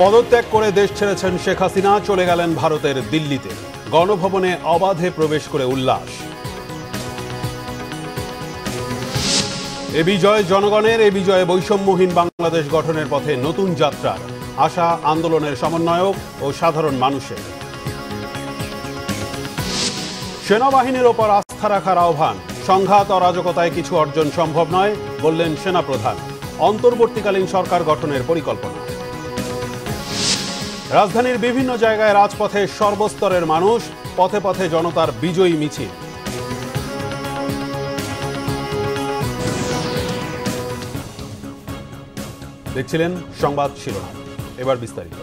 পদত্যাগ করে দেশ ছেড়েছেন শেখ হাসিনা, চলে গেলেন ভারতের দিল্লিতে। গণভবনে অবাধে প্রবেশ করে উল্লাস। এ বিজয় জনগণের, এ বিজয়ে বৈষম্যহীন বাংলাদেশ গঠনের পথে নতুন যাত্রার আশা আন্দোলনের সমন্বয়ক ও সাধারণ মানুষের। সেনাবাহিনীর ওপর আস্থা রাখার আহ্বান। সংঘাত অরাজকতায় কিছু অর্জন সম্ভব নয়, বললেন সেনাপ্রধান। অন্তর্বর্তীকালীন সরকার গঠনের পরিকল্পনা। রাজধানীর বিভিন্ন জায়গায় রাজপথে সর্বস্তরের মানুষ, পথে পথে জনতার বিজয়ী মিছিল। দেখছিলেন সংবাদ শিরোনাম, এবার বিস্তারিত।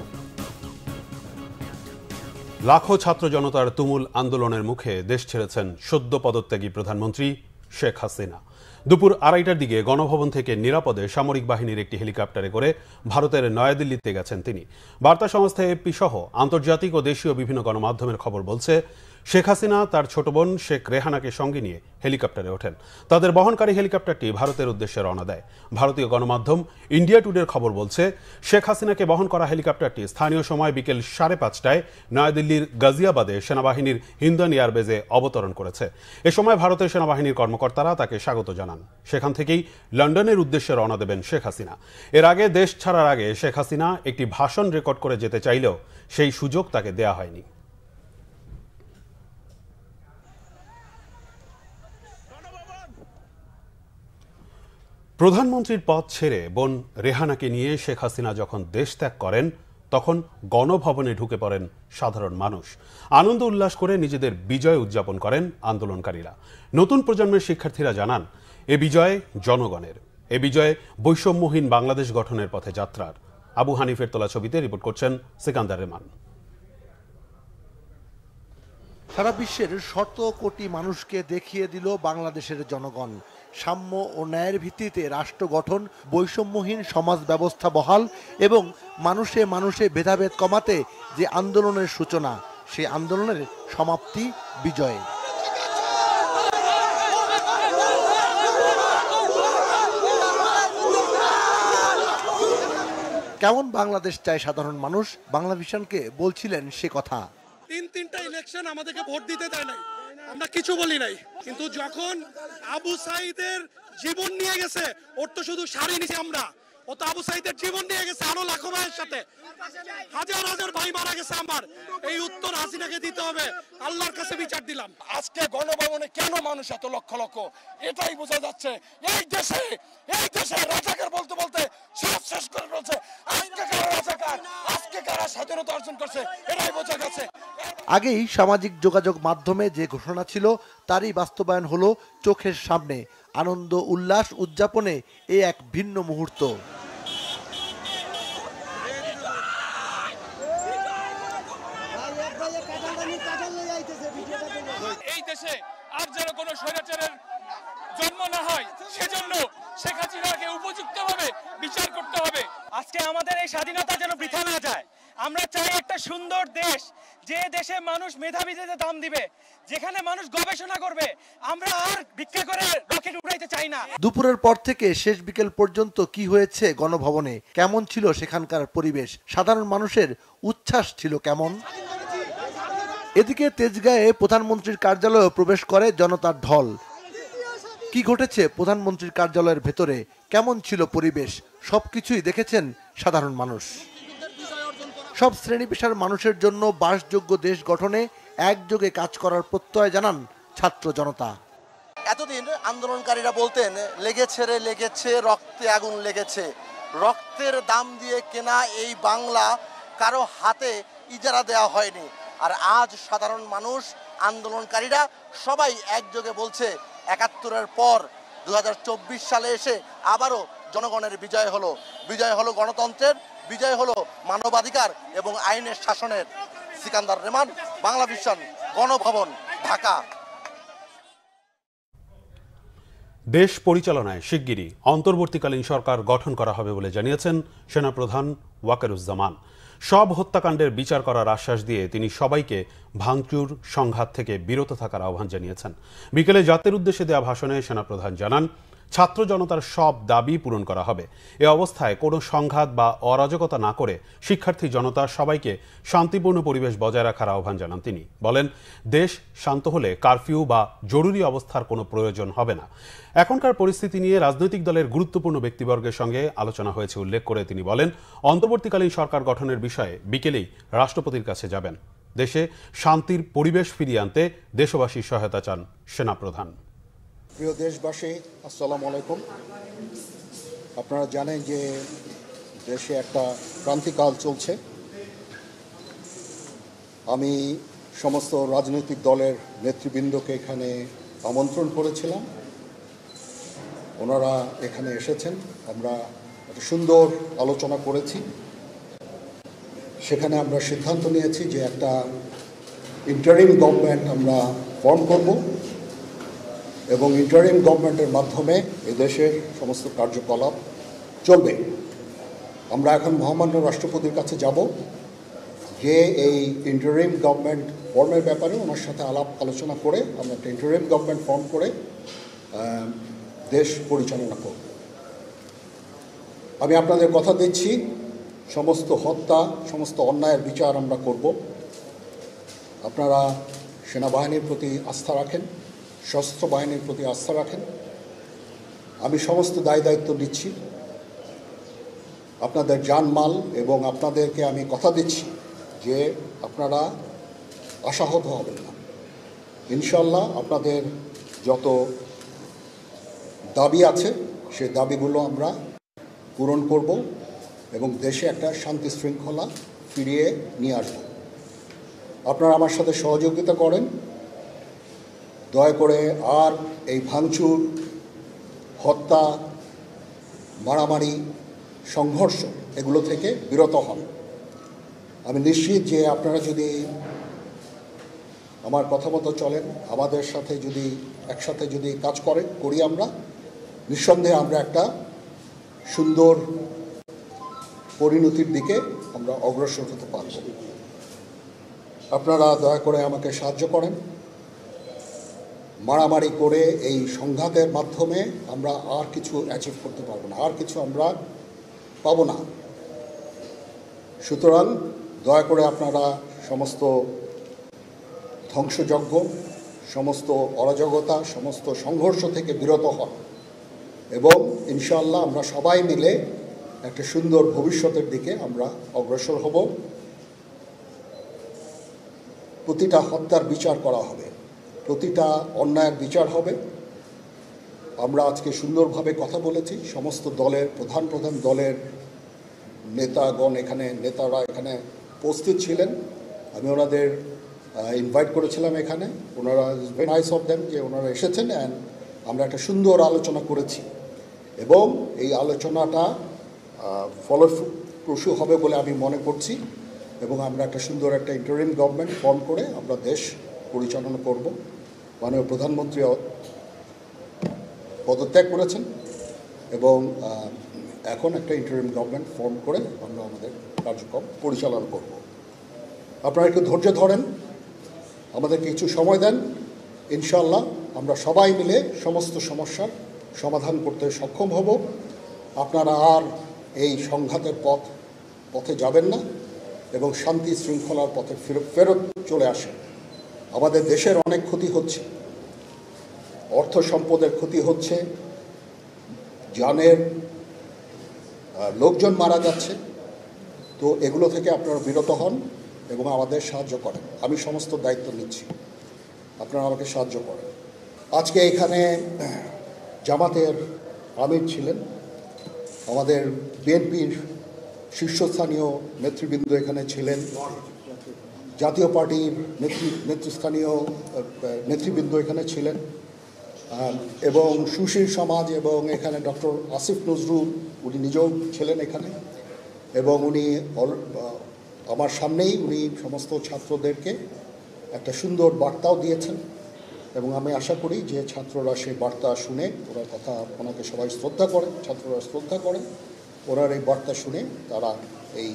লাখো ছাত্র জনতার তুমুল আন্দোলনের মুখে দেশ ছেড়েছেন সদ্য পদত্যাগী প্রধানমন্ত্রী শেখ হাসিনা। দুপুর 2:30টার দিকে গণভবন থেকে নিরাপদে সামরিক বাহিনীর একটি হেলিকপ্টারে করে ভারতের নয়াদিল্লিতে গেছেন তিনি। বার্তা সংস্থা এপি সহ আন্তর্জাতিক ও দেশীয় বিভিন্ন গণমাধ্যমের খবর বলছে, শেখ হাসিনা তার ছোট বোন শেখ রেহানাকে সঙ্গে নিয়ে হেলিকপ্টারে ওঠেন। তাদের বহনকারী হেলিকপ্টারটি ভারতের উদ্দেশ্যে রওনা দেয়। ভারতীয় গণমাধ্যম ইন্ডিয়া টুডের খবর বলছে, শেখ হাসিনাকে বহন করা হেলিকপ্টারটি স্থানীয় সময় বিকেল 5:30টায় নয়াদিল্লির গাজিয়াবাদে সেনাবাহিনীর হিন্দন এয়ারবেজে অবতরণ করেছে। এ সময় ভারতের সেনাবাহিনীর কর্মকর্তারা তাকে স্বাগত জানান। সেখান থেকেই লন্ডনের উদ্দেশ্যে রওনা দেবেন শেখ হাসিনা। এর আগে দেশ ছাড়ার আগে শেখ হাসিনা একটি ভাষণ রেকর্ড করে যেতে চাইলেও সেই সুযোগ তাকে দেয়া হয়নি। প্রধানমন্ত্রীর পদ ছেড়ে বোন রেহানাকে নিয়ে শেখ হাসিনা যখন দেশ ত্যাগ করেন, তখন গণভবনে ঢুকে পড়েন সাধারণ মানুষ। আনন্দ উল্লাস করে নিজেদের বিজয় উদযাপন করেন আন্দোলনকারীরা। নতুন প্রজন্মের শিক্ষার্থীরা জানান, এ বিজয় জনগণের, এ বিজয় বৈষম্যহীন বাংলাদেশ গঠনের পথে যাত্রার। আবু হানিফের তোলা ছবিতে রিপোর্ট করছেন সিকান্দার রেমান। সারা বিশ্বের শত কোটি মানুষকে দেখিয়ে দিল বাংলাদেশের জনগণ। সাম্য ও ন্যায়ের ভিত্তিতে রাষ্ট্র গঠন, বৈষম্যহীন সমাজ ব্যবস্থা বহাল এবং মানুষে মানুষে ভেদাভেদ কমাতে যে আন্দোলনের সূচনা, সেই আন্দোলনের সমাপ্তি বিজয়ে। কেমন বাংলাদেশ চায় সাধারণ মানুষ, বাংলা ভিশনকে বলছিলেন সে কথা। তিনটা ইলেকশন আমাদেরকে ভোট দিতে দেয় নাই, আমরা কিছু বলি নাই, কিন্তু যখন আবু সাইদের জীবন নিয়ে গেছে, ওর তো শুধু শাড়ি নিছি আমরা, ও তো আবু সাইদের জীবন নিয়ে গেছে আরো লাখো ভাইয়ের সাথে, হাজার হাজার ভাই মারা গেছে। আমার এই উত্তর হাসিনাকে দিতে হবে, আল্লাহর কাছে বিচার দিলাম। আজকে গণভবনে কেন মানুষ এত লক্ষ লক্ষ, এটাই বোঝা যাচ্ছে। এই দেশে রাজাকার বলতে বলতে সব শেষ করে ফেলছে। আজকে কারা রাজাকার, আজকে কারা স্বাধীনতা অর্জন করছে, এটাই বোঝা গেছে। আগেই সামাজিক যোগাযোগ মাধ্যমে যে ঘোষণা ছিল, তারই বাস্তবায়ন হলো চোখের সামনে। আনন্দ উল্লাস উদযাপনে এ এক ভিন্ন মুহূর্ত। এই দেশে আর যেন কোনো স্বৈরাচারের জন্ম না হয়, সেজন্য শেখ হাসিনাকে উপযুক্তভাবে বিচার করতে হবে। আজকে আমাদের এই স্বাধীনতা যেন বৃথা না যায়। আমরা চাই একটা সুন্দর দেশ, যে দেশে মানুষ মেধাবীদের দাম দিবে, যেখানে মানুষ গবেষণা করবে। আমরা আর ভিক্ষা করে রকেট উড়াইতে চাই না। দুপুরের পর থেকে শেষ বিকেল পর্যন্ত কি হয়েছে গণভবনে, কেমন ছিল সেখানকার পরিবেশ, সাধারণ মানুষের উচ্ছ্বাস ছিল কেমন? এদিকে তেজগাঁয়ে প্রধানমন্ত্রীর কার্যালয়ে প্রবেশ করে জনতার ঢল। কি ঘটেছে প্রধানমন্ত্রীর কার্যালয়ের ভেতরে, কেমন ছিল পরিবেশ, সবকিছুই দেখেছেন সাধারণ মানুষ। সব শ্রেণী পেশার মানুষের জন্য বাসযোগ্য দেশ গঠনে একযোগে কাজ করার প্রত্যয় জানান ছাত্র জনতা। এতদিন আন্দোলনকারীরা বলতেন, লেগেছে রক্তে আগুন লেগেছে, রক্তের দাম দিয়ে কেনা এই বাংলা কারো হাতে ইজারা দেওয়া হয়নি। আর আজ সাধারণ মানুষ, আন্দোলনকারীরা সবাই একযোগে বলছে, ৭১-এর পর ২০২৪ সালে এসে আবারও জনগণের বিজয় হলো গণতন্ত্রের, বিজয় হলো মানবাধিকার এবং আইনের শাসনের। সিকান্দার রেমান, বাংলা ভিশন, গণভবন, ঢাকা। দেশ পরিচালনায় শিগগিরই অন্তর্বর্তীকালীন সরকার গঠন করা হবে বলে জানিয়েছেন সেনাপ্রধান ওয়াকারুজ্জামান। সব হত্যাকাণ্ডের বিচার করার আশ্বাস দিয়ে তিনি সবাইকে ভাঙচুর, সংঘাত থেকে বিরত থাকার আহ্বান জানিয়েছেন। বিকেলে জাতির উদ্দেশ্যে দেওয়া ভাষণে সেনাপ্রধান জানান, ছাত্র জনতার সব দাবি পূরণ করা হবে। এ অবস্থায় কোনো সংঘাত বা অরাজকতা না করে শিক্ষার্থী জনতা সবাইকে শান্তিপূর্ণ পরিবেশ বজায় রাখার আহ্বান জানান তিনি। বলেন, দেশ শান্ত হলে কারফিউ বা জরুরি অবস্থার কোনো প্রয়োজন হবে না। এখনকার পরিস্থিতি নিয়ে রাজনৈতিক দলের গুরুত্বপূর্ণ ব্যক্তিবর্গের সঙ্গে আলোচনা হয়েছে উল্লেখ করে তিনি বলেন, অন্তর্বর্তীকালীন সরকার গঠনের বিষয়ে বিকেলেই রাষ্ট্রপতির কাছে যাবেন। দেশে শান্তির পরিবেশ ফিরিয়ে আনতে দেশবাসীর সহায়তা চান সেনাপ্রধান। প্রিয় দেশবাসী, আসসালামু আলাইকুম। আপনারা জানেন যে দেশে একটা ক্রান্তিকাল চলছে। আমি সমস্ত রাজনৈতিক দলের নেতৃবৃন্দকে এখানে আমন্ত্রণ করেছিলাম, ওনারা এখানে এসেছেন। আমরা একটা সুন্দর আলোচনা করেছি। সেখানে আমরা সিদ্ধান্ত নিয়েছি যে একটা ইন্টারিম গভর্নমেন্ট আমরা ফর্ম করব এবং ইন্টারিম গভর্নমেন্টের মাধ্যমে এদেশের সমস্ত কার্যকলাপ চলবে। আমরা এখন মহামান্য রাষ্ট্রপতির কাছে যাব যে এই ইন্টারিম গভর্নমেন্ট ফর্মের ব্যাপারে ওনার সাথে আলাপ আলোচনা করে আমরা একটা ইন্টারিম গভর্নমেন্ট ফর্ম করে দেশ পরিচালনা করব। আমি আপনাদের কথা দিচ্ছি, সমস্ত হত্যা, সমস্ত অন্যায়ের বিচার আমরা করব। আপনারা সেনাবাহিনীর প্রতি আস্থা রাখেন, সশস্ত্র বাহিনীর প্রতি আস্থা রাখেন। আমি সমস্ত দায়িত্ব নিচ্ছি, আপনাদের জানমাল, এবং আপনাদেরকে আমি কথা দিচ্ছি যে আপনারা আশাহত হবেন না। ইনশাল্লাহ আপনাদের যত দাবি আছে সেই দাবিগুলো আমরা পূরণ করব এবং দেশে একটা শান্তি শৃঙ্খলা ফিরিয়ে নিয়ে আসব। আপনারা আমার সাথে সহযোগিতা করেন। দয়া করে আর এই ভাঙচুর, হত্যা, মারামারি, সংঘর্ষ এগুলো থেকে বিরত হন। আমি নিশ্চিত যে আপনারা যদি আমার কথা মতো চলেন, আমাদের সাথে যদি একসাথে যদি কাজ করি আমরা, নিঃসন্দেহে আমরা একটা সুন্দর পরিণতির দিকে আমরা অগ্রসর হতে পারব। আপনারা দয়া করে আমাকে সাহায্য করেন। মারামারি করে এই সংঘাতের মাধ্যমে আমরা আর কিছু অ্যাচিভ করতে পারবো না, আর কিছু আমরা পাবো না। সুতরাং দয়া করে আপনারা সমস্ত ধ্বংসযজ্ঞ, সমস্ত অরাজকতা, সমস্ত সংঘর্ষ থেকে বিরত হন এবং ইনশাআল্লাহ আমরা সবাই মিলে একটা সুন্দর ভবিষ্যতের দিকে আমরা অগ্রসর হব। প্রতিটা হত্যার বিচার করা হবে, প্রতিটা অন্যায়ের বিচার হবে। আমরা আজকে সুন্দরভাবে কথা বলেছি। সমস্ত দলের প্রধান দলের নেতারা এখানে উপস্থিত ছিলেন। আমি ওনাদের ইনভাইট করেছিলাম এখানে। ওনারা ভেরি নাইস অফ দেম যে ওনারা এসেছেন, অ্যান্ড আমরা একটা সুন্দর আলোচনা করেছি এবং এই আলোচনাটা ফলপ্রসূ হবে বলে আমি মনে করছি এবং আমরা একটা সুন্দর একটা ইন্টারিম গভর্নমেন্ট ফর্ম করে আমরা দেশ পরিচালনা করব। মাননীয় প্রধানমন্ত্রী পদত্যাগ করেছেন এবং এখন একটা ইন্টারিম গভর্নমেন্ট ফর্ম করে আমরা আমাদের কার্যক্রম পরিচালনা করব। আপনারা একটু ধৈর্য ধরেন, আমাদের কিছু সময় দেন। ইনশাআল্লাহ আমরা সবাই মিলে সমস্ত সমস্যার সমাধান করতে সক্ষম হব। আপনারা আর এই সংঘাতের পথে যাবেন না এবং শান্তি শৃঙ্খলার পথে ফেরত চলে আসেন। আমাদের দেশের অনেক ক্ষতি হচ্ছে, অর্থ সম্পদের ক্ষতি হচ্ছে, জানের লোকজন মারা যাচ্ছে। তো এগুলো থেকে আপনারা বিরত হন এবং আমাদের সাহায্য করেন। আমি সমস্ত দায়িত্ব নিচ্ছি, আপনারা আমাকে সাহায্য করেন। আজকে এখানে জামাতের আমির ছিলেন, আমাদের বিএনপির শীর্ষস্থানীয় নেতৃবৃন্দ এখানে ছিলেন, জাতীয় পার্টির নেতৃস্থানীয় নেতৃবৃন্দ এখানে ছিলেন এবং সুশীল সমাজ এবং এখানে ডক্টর আসিফ নজরুল উনি নিজেও ছিলেন এখানে এবং উনি আমার সামনেই উনি সমস্ত ছাত্রদেরকে একটা সুন্দর বার্তাও দিয়েছেন এবং আমি আশা করি যে ছাত্ররা সেই বার্তা শুনে ওনাকে সবাই শ্রদ্ধা করে, ছাত্ররা শ্রদ্ধা করে, ওনার এই বার্তা শুনে তারা এই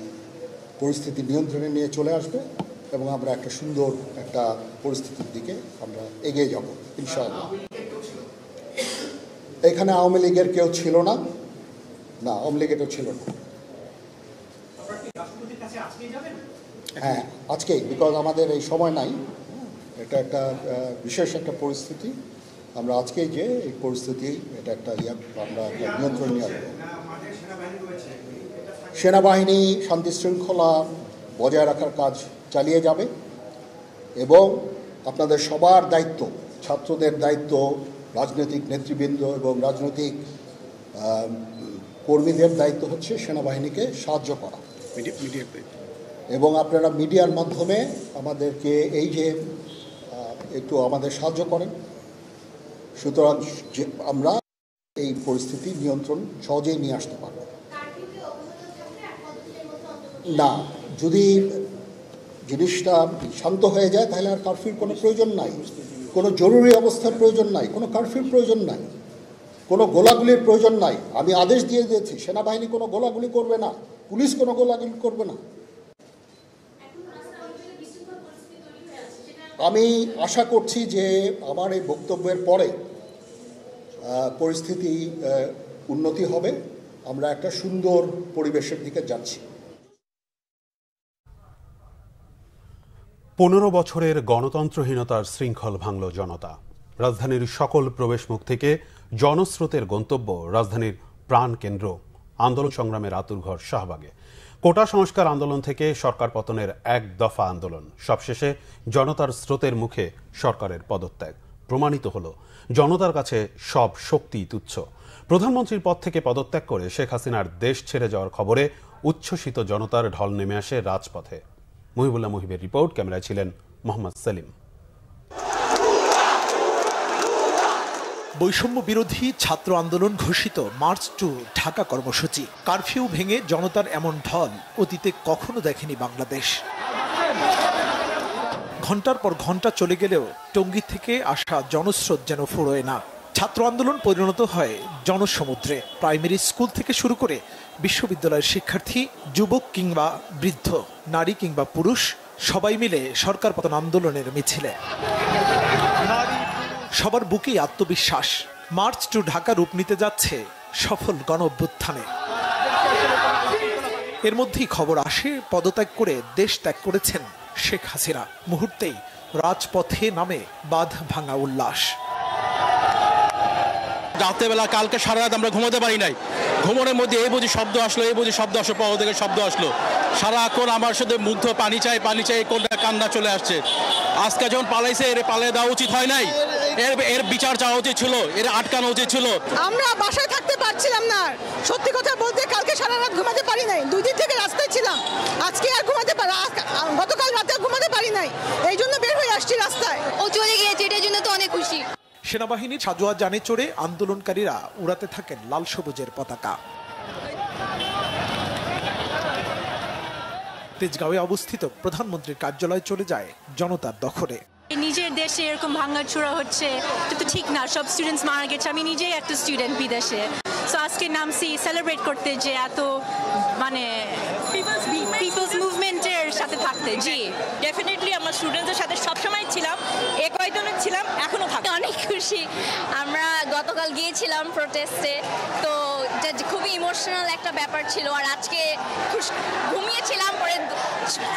পরিস্থিতি নিয়ন্ত্রণে নিয়ে চলে আসবে এবং আমরা একটা সুন্দর একটা পরিস্থিতির দিকে আমরা এগিয়ে যাব ইনশাআল্লাহ। এখানে এখানে আওয়ামী লীগের কেউ ছিল না, না আওয়ামী লীগের কেউ ছিল না। হ্যাঁ আজকেই, বিকজ আমাদের এই সময় নাই, এটা একটা বিশেষ একটা পরিস্থিতি। আমরা আজকেই যে এই পরিস্থিতি এটা একটা আমরা নিয়ন্ত্রণ নিয়ে আসবো। সেনাবাহিনী শান্তি শৃঙ্খলা বজায় রাখার কাজ চালিয়ে যাবে এবং আপনাদের সবার দায়িত্ব, ছাত্রদের দায়িত্ব, রাজনৈতিক নেতৃবৃন্দ এবং রাজনৈতিক কর্মীদের দায়িত্ব হচ্ছে সেনাবাহিনীকে সাহায্য করা এবং আপনারা মিডিয়ার মাধ্যমে আমাদেরকে এই যে একটু আমাদের সাহায্য করেন, সুতরাং আমরা এই পরিস্থিতি নিয়ন্ত্রণ সহজেই নিয়ে আসতে পারব। না, যদি জিনিসটা শান্ত হয়ে যায় তাহলে আর কারফিউর কোনো প্রয়োজন নাই, কোনো জরুরি অবস্থার প্রয়োজন নাই, কোনো কারফিউর প্রয়োজন নাই, কোনো গোলাগুলির প্রয়োজন নাই। আমি আদেশ দিয়ে দিয়েছি সেনাবাহিনী কোনো গোলাগুলি করবে না, পুলিশ কোনো গোলাগুলি করবে না। আমি আশা করছি যে আমার এই বক্তব্যের পরে পরিস্থিতি উন্নতি হবে, আমরা একটা সুন্দর পরিবেশের দিকে যাচ্ছি। 15 বছরের গণতন্ত্রহীনতার শৃঙ্খল ভাঙল জনতা। রাজধানীর সকল প্রবেশমুখ থেকে জনস্রোতের গন্তব্য রাজধানীর প্রাণকেন্দ্র আন্দোলন সংগ্রামের আতুরঘর শাহবাগে। কোটা সংস্কার আন্দোলন থেকে সরকার পতনের এক দফা আন্দোলন, সবশেষে জনতার স্রোতের মুখে সরকারের পদত্যাগ। প্রমাণিত হল জনতার কাছে সব শক্তি তুচ্ছ। প্রধানমন্ত্রীর পদ থেকে পদত্যাগ করে শেখ হাসিনার দেশ ছেড়ে যাওয়ার খবরে উচ্ছ্বসিত জনতার ঢল নেমে আসে রাজপথে। মুহিবুল্লাহ মুহিবের রিপোর্ট, ক্যামেরায় ছিলেন মোহাম্মদ সেলিম। বৈষম্য বিরোধী ছাত্র আন্দোলন ঘোষিত মার্চ টু ঢাকা কর্মসূচি, কারফিউ ভেঙে জনতার এমন ঢল অতীতে কখনো দেখেনি বাংলাদেশ। ঘন্টার পর ঘন্টা চলে গেলেও টঙ্গী থেকে আসা জনস্রোত যেন ফুরোয় না। ছাত্র আন্দোলন পরিণত হয় জনসমুদ্রে। প্রাইমারি স্কুল থেকে শুরু করে বিশ্ববিদ্যালয়ের শিক্ষার্থী, যুবক কিংবা বৃদ্ধ, নারী কিংবা পুরুষ, সবাই মিলে সরকার পতন আন্দোলনের মিছিলে। সবার বুকেই আত্মবিশ্বাস, মার্চ টু ঢাকা রূপ নিতে যাচ্ছে সফল গণ অভ্যুত্থানে। এর মধ্যেই খবর আসে পদত্যাগ করে দেশ ত্যাগ করেছেন শেখ হাসিনা। মুহূর্তেই রাজপথে নামে বাঁধ ভাঙা উল্লাস। রাত্রেবেলা কালকে সারা রাত আমরা ঘুমাতে পারি নাই। ঘুমনের মধ্যে এই বুঝি শব্দ আসলো, এই বুঝি শব্দ আসলো, পাওয়া থেকে শব্দ আসলো। সারাক্ষণ আমার সাথে মুগ্ধ, পানি চাই পানি চাই, কোনটা কান্না চলে আসছে। আজকে যখন পালাইছে, এর পালিয়ে দেওয়া উচিত হয় নাই, এর বিচার চাওয়া উচিত ছিল, এর আটকানো উচিত ছিল। আমরা বাসায় থাকতে পারছিলাম না, সত্যি কথা বলতে কালকে সারা রাত ঘুমাতে পারি নাই। 2 দিন থেকে রাস্তায় ছিলাম, আজকে আর ঘুমাতে পারি, গতকাল রাতে ঘুমাতে পারি নাই, এই জন্য বের হয়ে আসছি রাস্তায়। ও চলে গিয়েছে, এটার জন্য তো অনেক খুশি। সেনাবাহিনীর সাজোয়া যানে চড়ে আন্দোলনকারীরা উড়াতে থাকেন লাল সবুজের পতাকা। তেজগাঁওয়ে অবস্থিত প্রধানমন্ত্রীর কার্যালয় চলে যায় জনতার দখলে। নিজের দেশে এরকম ভাঙাচোরা হচ্ছে, এটা তো ঠিক না। সব স্টুডেন্টস মারা গেছে, আমি নিজেই একটা স্টুডেন্ট বিদেশে। সো আজকে নামছি সেলিব্রেট করতে, যে এত মানে পিপলস মুভমেন্টের সাথে থাকতে। জি ডেফিনেটলি আমার স্টুডেন্টদের সাথে সবসময় ছিলাম, কয়েকজনের ছিলাম, এখনো থাকি। অনেক খুশি। আমরা গতকাল গিয়েছিলাম প্রোটেস্টে, তো খুবই ইমোশনাল একটা ব্যাপার ছিল। আর আজকে ঘুমিয়েছিলাম, পরে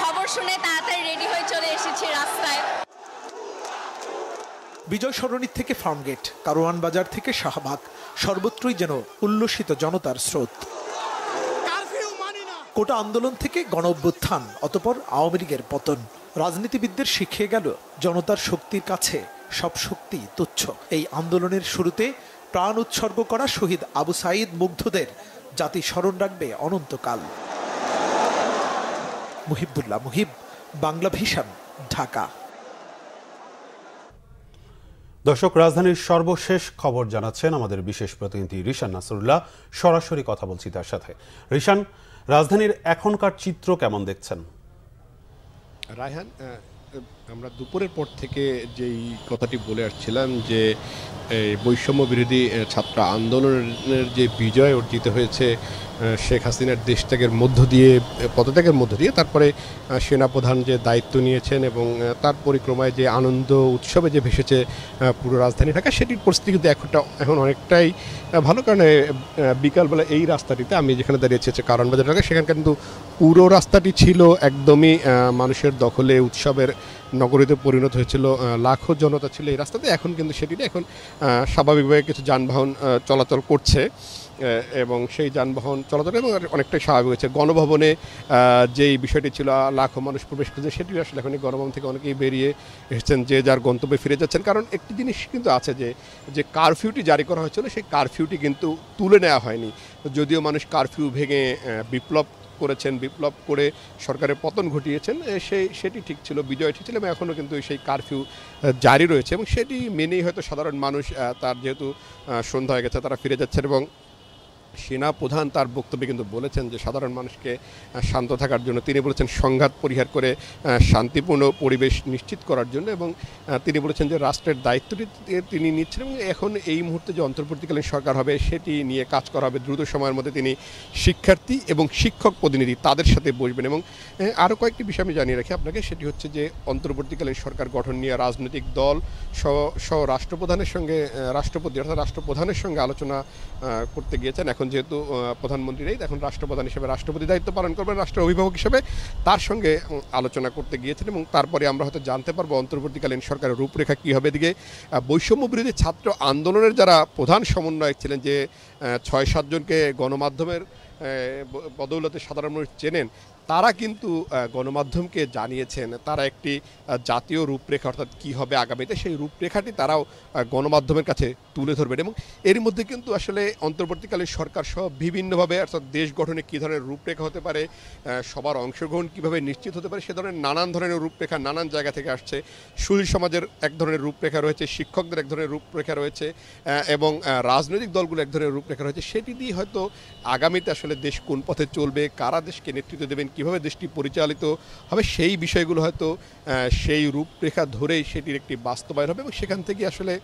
খবর শুনে তাড়াতাড়ি রেডি হয়ে চলে এসেছি রাস্তায়। বিজয় সরণি থেকে ফার্মগেট, কারওয়ান বাজার থেকে শাহবাগ, সর্বত্রই যেন উল্লসিত জনতার স্রোত। কোটা আন্দোলন থেকে গণ অভ্যুত্থান, অতঃপর আওয়ামী লীগের পতন। রাজনীতিবিদদের শিখিয়ে গেল জনতার শক্তির কাছে সব শক্তি তুচ্ছ। এই আন্দোলনের শুরুতে প্রাণ উৎসর্গ করা শহীদ আবু সাঈদ মুগ্ধদের জাতি স্মরণ রাখবে অনন্তকাল। মুহিবুল্লাহ মুহিব, বাংলা ভিশন, ঢাকা। দর্শক, রাজধানীর সর্বশেষ খবর জানাচ্ছেন আমাদের বিশেষ প্রতিনিধি রিশান নাসরুল্লাহ। সরাসরি কথা বলছি তার সাথে। রিশান, রাজধানীর এখনকার চিত্র কেমন দেখছেন? রায়হান, আমরা দুপুরের পর থেকে যেই কথাটি বলে আসছিলাম যে বৈষম্য বিরোধী ছাত্র আন্দোলনের যে বিজয় অর্জিত হয়েছে শেখ হাসিনার দেশত্যাগের মধ্য দিয়ে, পদত্যাগের মধ্য দিয়ে, তারপরে সেনাপ্রধান যে দায়িত্ব নিয়েছেন এবং তার পরিক্রমায় যে আনন্দ উৎসবে যে ভেসেছে পুরো রাজধানী ঢাকা, সেটির পরিস্থিতি কিন্তু এখন অনেকটাই ভালো। কারণ বিকালবেলা এই রাস্তাটিতে আমি যেখানে দাঁড়িয়েছি হচ্ছে কারওয়ানবাজার ঢাকা, সেখানকার কিন্তু পুরো রাস্তাটি ছিল একদমই মানুষের দখলে, উৎসবের নগরীতে পরিণত হয়েছিল, লাখো জনতা ছিল এই রাস্তাতে। এখন কিন্তু সেটিতে এখন স্বাভাবিকভাবে কিছু যানবাহন চলাচল করছে এবং সেই যানবাহন চলাচল এবং অনেকটাই স্বাভাবিক হয়েছে। গণভবনে যেই বিষয়টি ছিল লাখো মানুষ প্রবেশ করছে, সেটি আসলে এখন গণভবন থেকে অনেকেই বেরিয়ে এসেছেন, যে যার গন্তব্যে ফিরে যাচ্ছেন। কারণ একটি জিনিস কিন্তু আছে যে কারফিউটি জারি করা হয়েছিল, সেই কারফিউটি কিন্তু তুলে নেওয়া হয়নি। যদিও মানুষ কারফিউ ভেঙে বিপ্লব করেছেন, বিপ্লব করে সরকারের পতন ঘটিয়েছেন, সেটি ঠিক ছিল, বিজয় ঠিক ছিল, এবং এখনও কিন্তু সেই কারফিউ জারি রয়েছে এবং সেটি মেনেই হয়তো সাধারণ মানুষ, তার যেহেতু সন্ধ্যা হয়ে গেছে, তারা ফিরে যাচ্ছেন। এবং সেনা প্রধান তার বক্তব্যে কিন্তু বলেছেন যে সাধারণ মানুষকে শান্ত থাকার জন্য, তিনি বলেছেন সংঘাত পরিহার করে শান্তিপূর্ণ পরিবেশ নিশ্চিত করার জন্য, এবং তিনি বলেছেন যে রাষ্ট্রের দায়িত্বটি তিনি নিচ্ছেন এবং এখন এই মুহূর্তে যে অন্তর্বর্তীকালীন সরকার হবে সেটি নিয়ে কাজ করা হবে। দ্রুত সময়ের মধ্যে তিনি শিক্ষার্থী এবং শিক্ষক প্রতিনিধি তাদের সাথে বসবেন। এবং আরও কয়েকটি বিষয় আমি জানিয়ে রাখি আপনাকে, সেটি হচ্ছে যে অন্তর্বর্তীকালীন সরকার গঠন নিয়ে রাজনৈতিক দল সহ রাষ্ট্রপ্রধানের সঙ্গে, রাষ্ট্রপতি অর্থাৎ রাষ্ট্রপ্রধানের সঙ্গে আলোচনা করতে গিয়েছেন। এখন যেহেতু প্রধানমন্ত্রী নেই, এখন রাষ্ট্রপ্রধান হিসেবে রাষ্ট্রপতি দায়িত্ব পালন করবেন, রাষ্ট্রের অভিভাবক হিসেবে তার সঙ্গে আলোচনা করতে গিয়েছেন এবং তারপরে আমরা হয়তো জানতে পারবো অন্তর্বর্তীকালীন সরকারের রূপরেখা কী হবে। এদিকে বৈষম্য বিরোধী ছাত্র আন্দোলনের যারা প্রধান সমন্বয়ক ছিলেন, যে ৬-৭ জনকে গণমাধ্যমের বদৌলতে সাধারণ মানুষ চেনেন, তারা কিন্তু গণমাধ্যমকে জানিয়েছেন তারা একটি জাতীয় রূপরেখা, অর্থাৎ কী হবে আগামীতে, সেই রূপরেখাটি তারাও গণমাধ্যমের কাছে তুলে ধরবেন। এবং এর মধ্যে কিন্তু আসলে অন্তর্বর্তীকালীন সরকার সহ বিভিন্নভাবে, অর্থাৎ দেশ গঠনে কী ধরনের রূপরেখা হতে পারে, সবার অংশগ্রহণ কীভাবে নিশ্চিত হতে পারে, সে ধরনের নানান ধরনের রূপরেখা নানান জায়গা থেকে আসছে। সুশীল সমাজের এক ধরনের রূপরেখা রয়েছে, শিক্ষকদের এক ধরনের রূপরেখা রয়েছে এবং রাজনৈতিক দলগুলো এক ধরনের রূপরেখা রয়েছে। সেটি দিয়ে হয়তো আগামীতে আসলে দেশ কোন পথে চলবে, কারা দেশকে নেতৃত্ব দেবেন, কীভাবে দেশটি পরিচালিত হবে, সেই বিষয়গুলো হয়তো সেই রূপরেখা ধরেই সেটির একটি বাস্তবায়ন হবে। এবং সেখান থেকে আসলে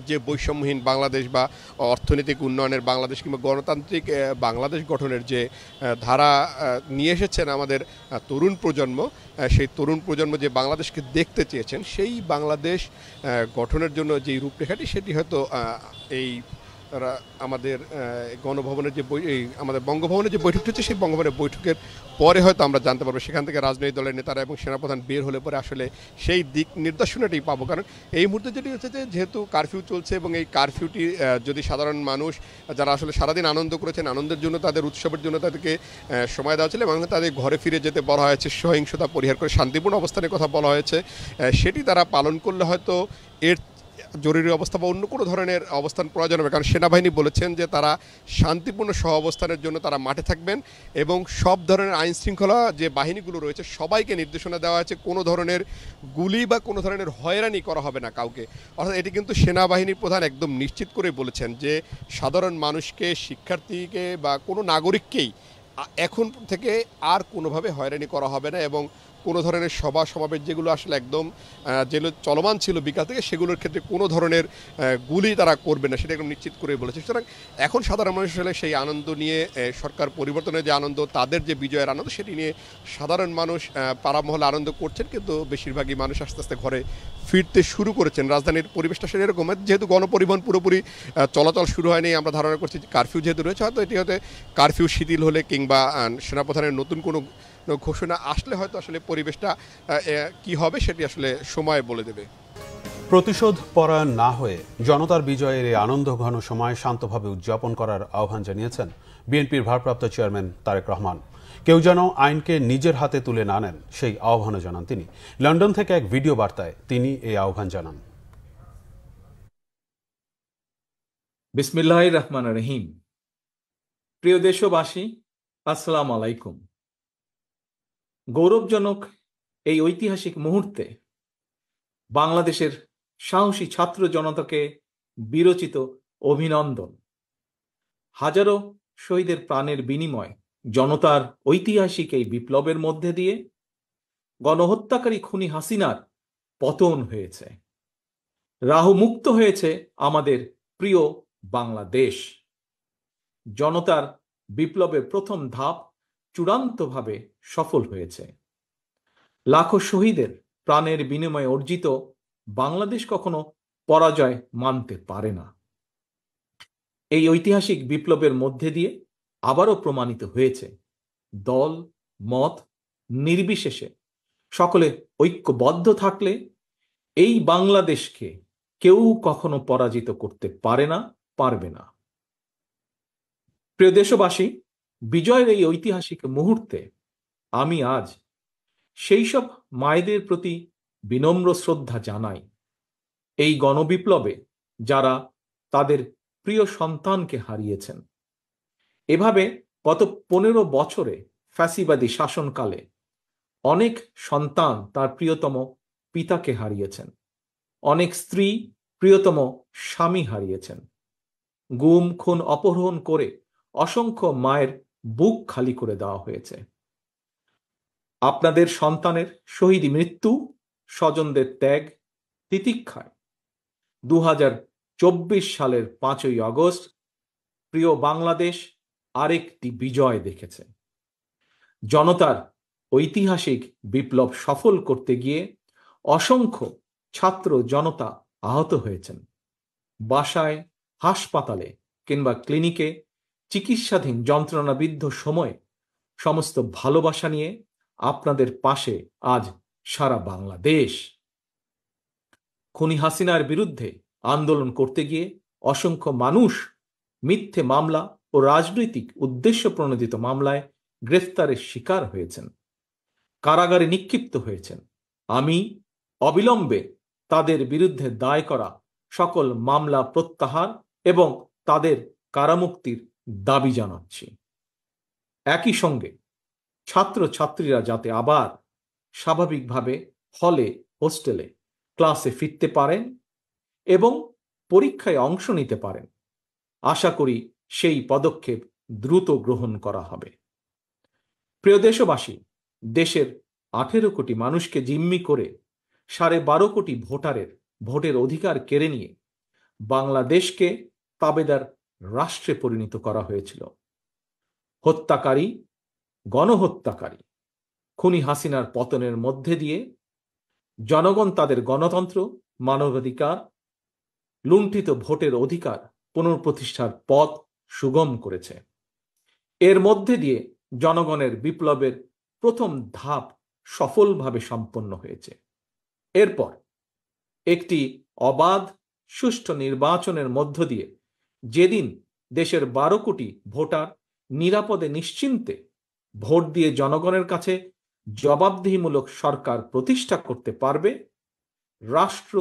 যে বৈষম্যহীন বাংলাদেশ বা অর্থনৈতিক উন্নয়নের বাংলাদেশ কিংবা গণতান্ত্রিক বাংলাদেশ গঠনের যে ধারা নিয়ে এসেছেন আমাদের তরুণ প্রজন্ম, সেই তরুণ প্রজন্ম যে বাংলাদেশকে দেখতে চেয়েছেন, সেই বাংলাদেশ গঠনের জন্য যেই রূপরেখাটি, সেটি হয়তো এই আমাদের গণভবনের যে আমাদের বঙ্গভবনের যে বৈঠকটি হচ্ছে, সেই বঙ্গভবনের বৈঠকের পরে হয়তো আমরা জানতে পারবো। সেখান থেকে রাজনৈতিক দলের নেতারা এবং সেনাপ্রধান বের হলে পরে আসলে সেই দিক নির্দেশনাটি পাবো। কারণ এই মুহূর্তে যেটি হচ্ছে যে যেহেতু কারফিউ চলছে এবং এই কারফিউটি যদি সাধারণ মানুষ যারা আসলে সারাদিন আনন্দ করেছেন, আনন্দের জন্য, তাদের উৎসবের জন্য তাদেরকে সময় দেওয়া ছিল এবং তাদের ঘরে ফিরে যেতে বলা হয়েছে, সহিংসতা পরিহার করে শান্তিপূর্ণ অবস্থানের কথা বলা হয়েছে, সেটি তারা পালন করলে হয়তো এর জরুরি অবস্থা বা অন্য কোনো ধরনের অবস্থান প্রয়োজন হবে। কারণ সেনাবাহিনী বলেছেন যে তারা শান্তিপূর্ণ সহ অবস্থানের জন্য তারা মাঠে থাকবেন এবং সব ধরনের আইন শৃঙ্খলা যে বাহিনীগুলো রয়েছে সবাইকে নির্দেশনা দেওয়া হয়েছে, কোনো ধরনের গুলি বা কোনো ধরনের হয়রানি করা হবে না কাউকে। অর্থাৎ এটি কিন্তু সেনাবাহিনীর প্রধান একদম নিশ্চিত করে বলেছেন যে সাধারণ মানুষকে, শিক্ষার্থীকে বা কোনো নাগরিককেই এখন থেকে আর কোনোভাবে হয়রানি করা হবে না এবং কোনো ধরনের সভা সমাবেশ যেগুলো আসলে একদম যেগুলো চলমান ছিল বিকাল থেকে, সেগুলোর ক্ষেত্রে কোনো ধরনের গুলি তারা করবে না, সেটা একদম নিশ্চিত করে বলেছে। সুতরাং এখন সাধারণ মানুষ আসলে সেই আনন্দ নিয়ে, সরকার পরিবর্তনের যে আনন্দ, তাদের যে বিজয়ের আনন্দ, সেটি নিয়ে সাধারণ মানুষ পাড়া মহলে আনন্দ করছেন, কিন্তু বেশিরভাগই মানুষ আস্তে আস্তে ঘরে ফিরতে শুরু করেছেন। রাজধানীর পরিবেশটা আসলে এরকম, যেহেতু গণপরিবহন পুরোপুরি চলাচল শুরু হয়নি, আমরা ধারণা করছি কারফিউ যেহেতু রয়েছে, হয়তো এটি হয়তো কারফিউ শিথিল হলে কিংবা সেনাপ্রধানের নতুন কোনো ঘোষণা আসলে হয়তো আসলে পরিবেশটা কি হবে সেটি আসলে সময় বলে দেবে। প্রতিশোধ পরায়ণ না হয়ে জনতার বিজয়ের এই আনন্দঘন সময় শান্তভাবে উদযাপন করার আহ্বান জানিয়েছেন বিএনপির ভারপ্রাপ্ত চেয়ারম্যান তারেক রহমান। কেউ যেন আইনকে নিজের হাতে তুলে না নেন, সেই আহ্বানও জানান তিনি। লন্ডন থেকে এক ভিডিও বার্তায় তিনি এই আহ্বান জানান। বিসমিল্লাহির রহমানির রহিম। প্রিয় দেশবাসী, আসসালামু আলাইকুম। গৌরবজনক এই ঐতিহাসিক মুহূর্তে বাংলাদেশের সাহসী ছাত্র জনতাকে বিরচিত অভিনন্দন। হাজারো শহীদের প্রাণের বিনিময় জনতার ঐতিহাসিক এই বিপ্লবের মধ্যে দিয়ে গণহত্যাকারী খুনি হাসিনার পতন হয়েছে। রাহুমুক্ত হয়েছে আমাদের প্রিয় বাংলাদেশ। জনতার বিপ্লবের প্রথম ধাপ চূড়ান্তভাবে সফল হয়েছে। লাখো শহীদের প্রাণের বিনিময়ে অর্জিত বাংলাদেশ কখনো পরাজয় মানতে পারে না। এই ঐতিহাসিক বিপ্লবের মধ্যে দিয়ে আবারও প্রমাণিত হয়েছে দল মত নির্বিশেষে সকলে ঐক্যবদ্ধ থাকলে এই বাংলাদেশকে কেউ কখনো পরাজিত করতে পারে না, পারবে না। প্রিয় দেশবাসী, বিজয়ের এই ঐতিহাসিক মুহূর্তে আমি আজ সেই সব মায়েদের প্রতি বিনম্র শ্রদ্ধা জানাই এই গণবিপ্লবে যারা তাদের প্রিয় সন্তানকে হারিয়েছেন। এভাবে গত 15 বছরে ফ্যাসিবাদী শাসনকালে অনেক সন্তান তার প্রিয়তম পিতাকে হারিয়েছেন, অনেক স্ত্রী প্রিয়তম স্বামী হারিয়েছেন, গুম খুন অপহরণ করে অসংখ্য মায়ের বুক খালি করে দেওয়া হয়েছে। আপনাদের সন্তানের শহীদ মৃত্যু, স্বজনদের ত্যাগ তিতিক্ষায় 2024 সালের 5ই আগস্ট প্রিয় বাংলাদেশ আরেকটি বিজয় দেখেছে। জনতার ঐতিহাসিক বিপ্লব সফল করতে গিয়ে অসংখ্য ছাত্র জনতা আহত হয়েছেন। বাসায়, হাসপাতালে কিংবা ক্লিনিকে চিকিৎসাধীন যন্ত্রণাবিদ্ধ সময়ে সমস্ত ভালোবাসা নিয়ে আপনাদের পাশে আজ সারা বাংলাদেশ। খুনি হাসিনার বিরুদ্ধে আন্দোলন করতে গিয়ে অসংখ্য মানুষ মিথ্যে মামলা ও রাজনৈতিক উদ্দেশ্য প্রণোদিত মামলায় গ্রেফতারের শিকার হয়েছেন, কারাগারে নিক্ষিপ্ত হয়েছেন। আমি অবিলম্বে তাদের বিরুদ্ধে দায় করা সকল মামলা প্রত্যাহার এবং তাদের কারামুক্তির দাবি জানাচ্ছি। একই সঙ্গে ছাত্রছাত্রীরা যাতে আবার স্বাভাবিকভাবে হলে, হোস্টেলে, ক্লাসে ফিরতে পারেন এবং পরীক্ষায় অংশ নিতে পারেন, আশা করি সেই পদক্ষেপ দ্রুত গ্রহণ করা হবে। প্রিয় দেশবাসী, দেশের 18 কোটি মানুষকে জিম্মি করে 12.5 কোটি ভোটারের ভোটের অধিকার কেড়ে নিয়ে বাংলাদেশকে তাবেদার রাষ্ট্রে পরিণত করা হয়েছিল। হত্যাকারী, গণহত্যাকারী খুনি হাসিনার পতনের মধ্যে দিয়ে জনগণ তাদের গণতন্ত্র, মানবাধিকার, লুণ্ঠিত ভোটের অধিকার পুনঃপ্রতিষ্ঠার পথ সুগম করেছে। এর মধ্যে দিয়ে জনগণের বিপ্লবের প্রথম ধাপ সফলভাবে সম্পন্ন হয়েছে। এরপর একটি অবাধ সুষ্ঠু নির্বাচনের মধ্য দিয়ে যেদিন দেশের 12 কোটি ভোটার নিরাপদে নিশ্চিন্তে ভোট দিয়ে জনগণের কাছে জবাবদিহিমূলক সরকার প্রতিষ্ঠা করতে পারবে, রাষ্ট্র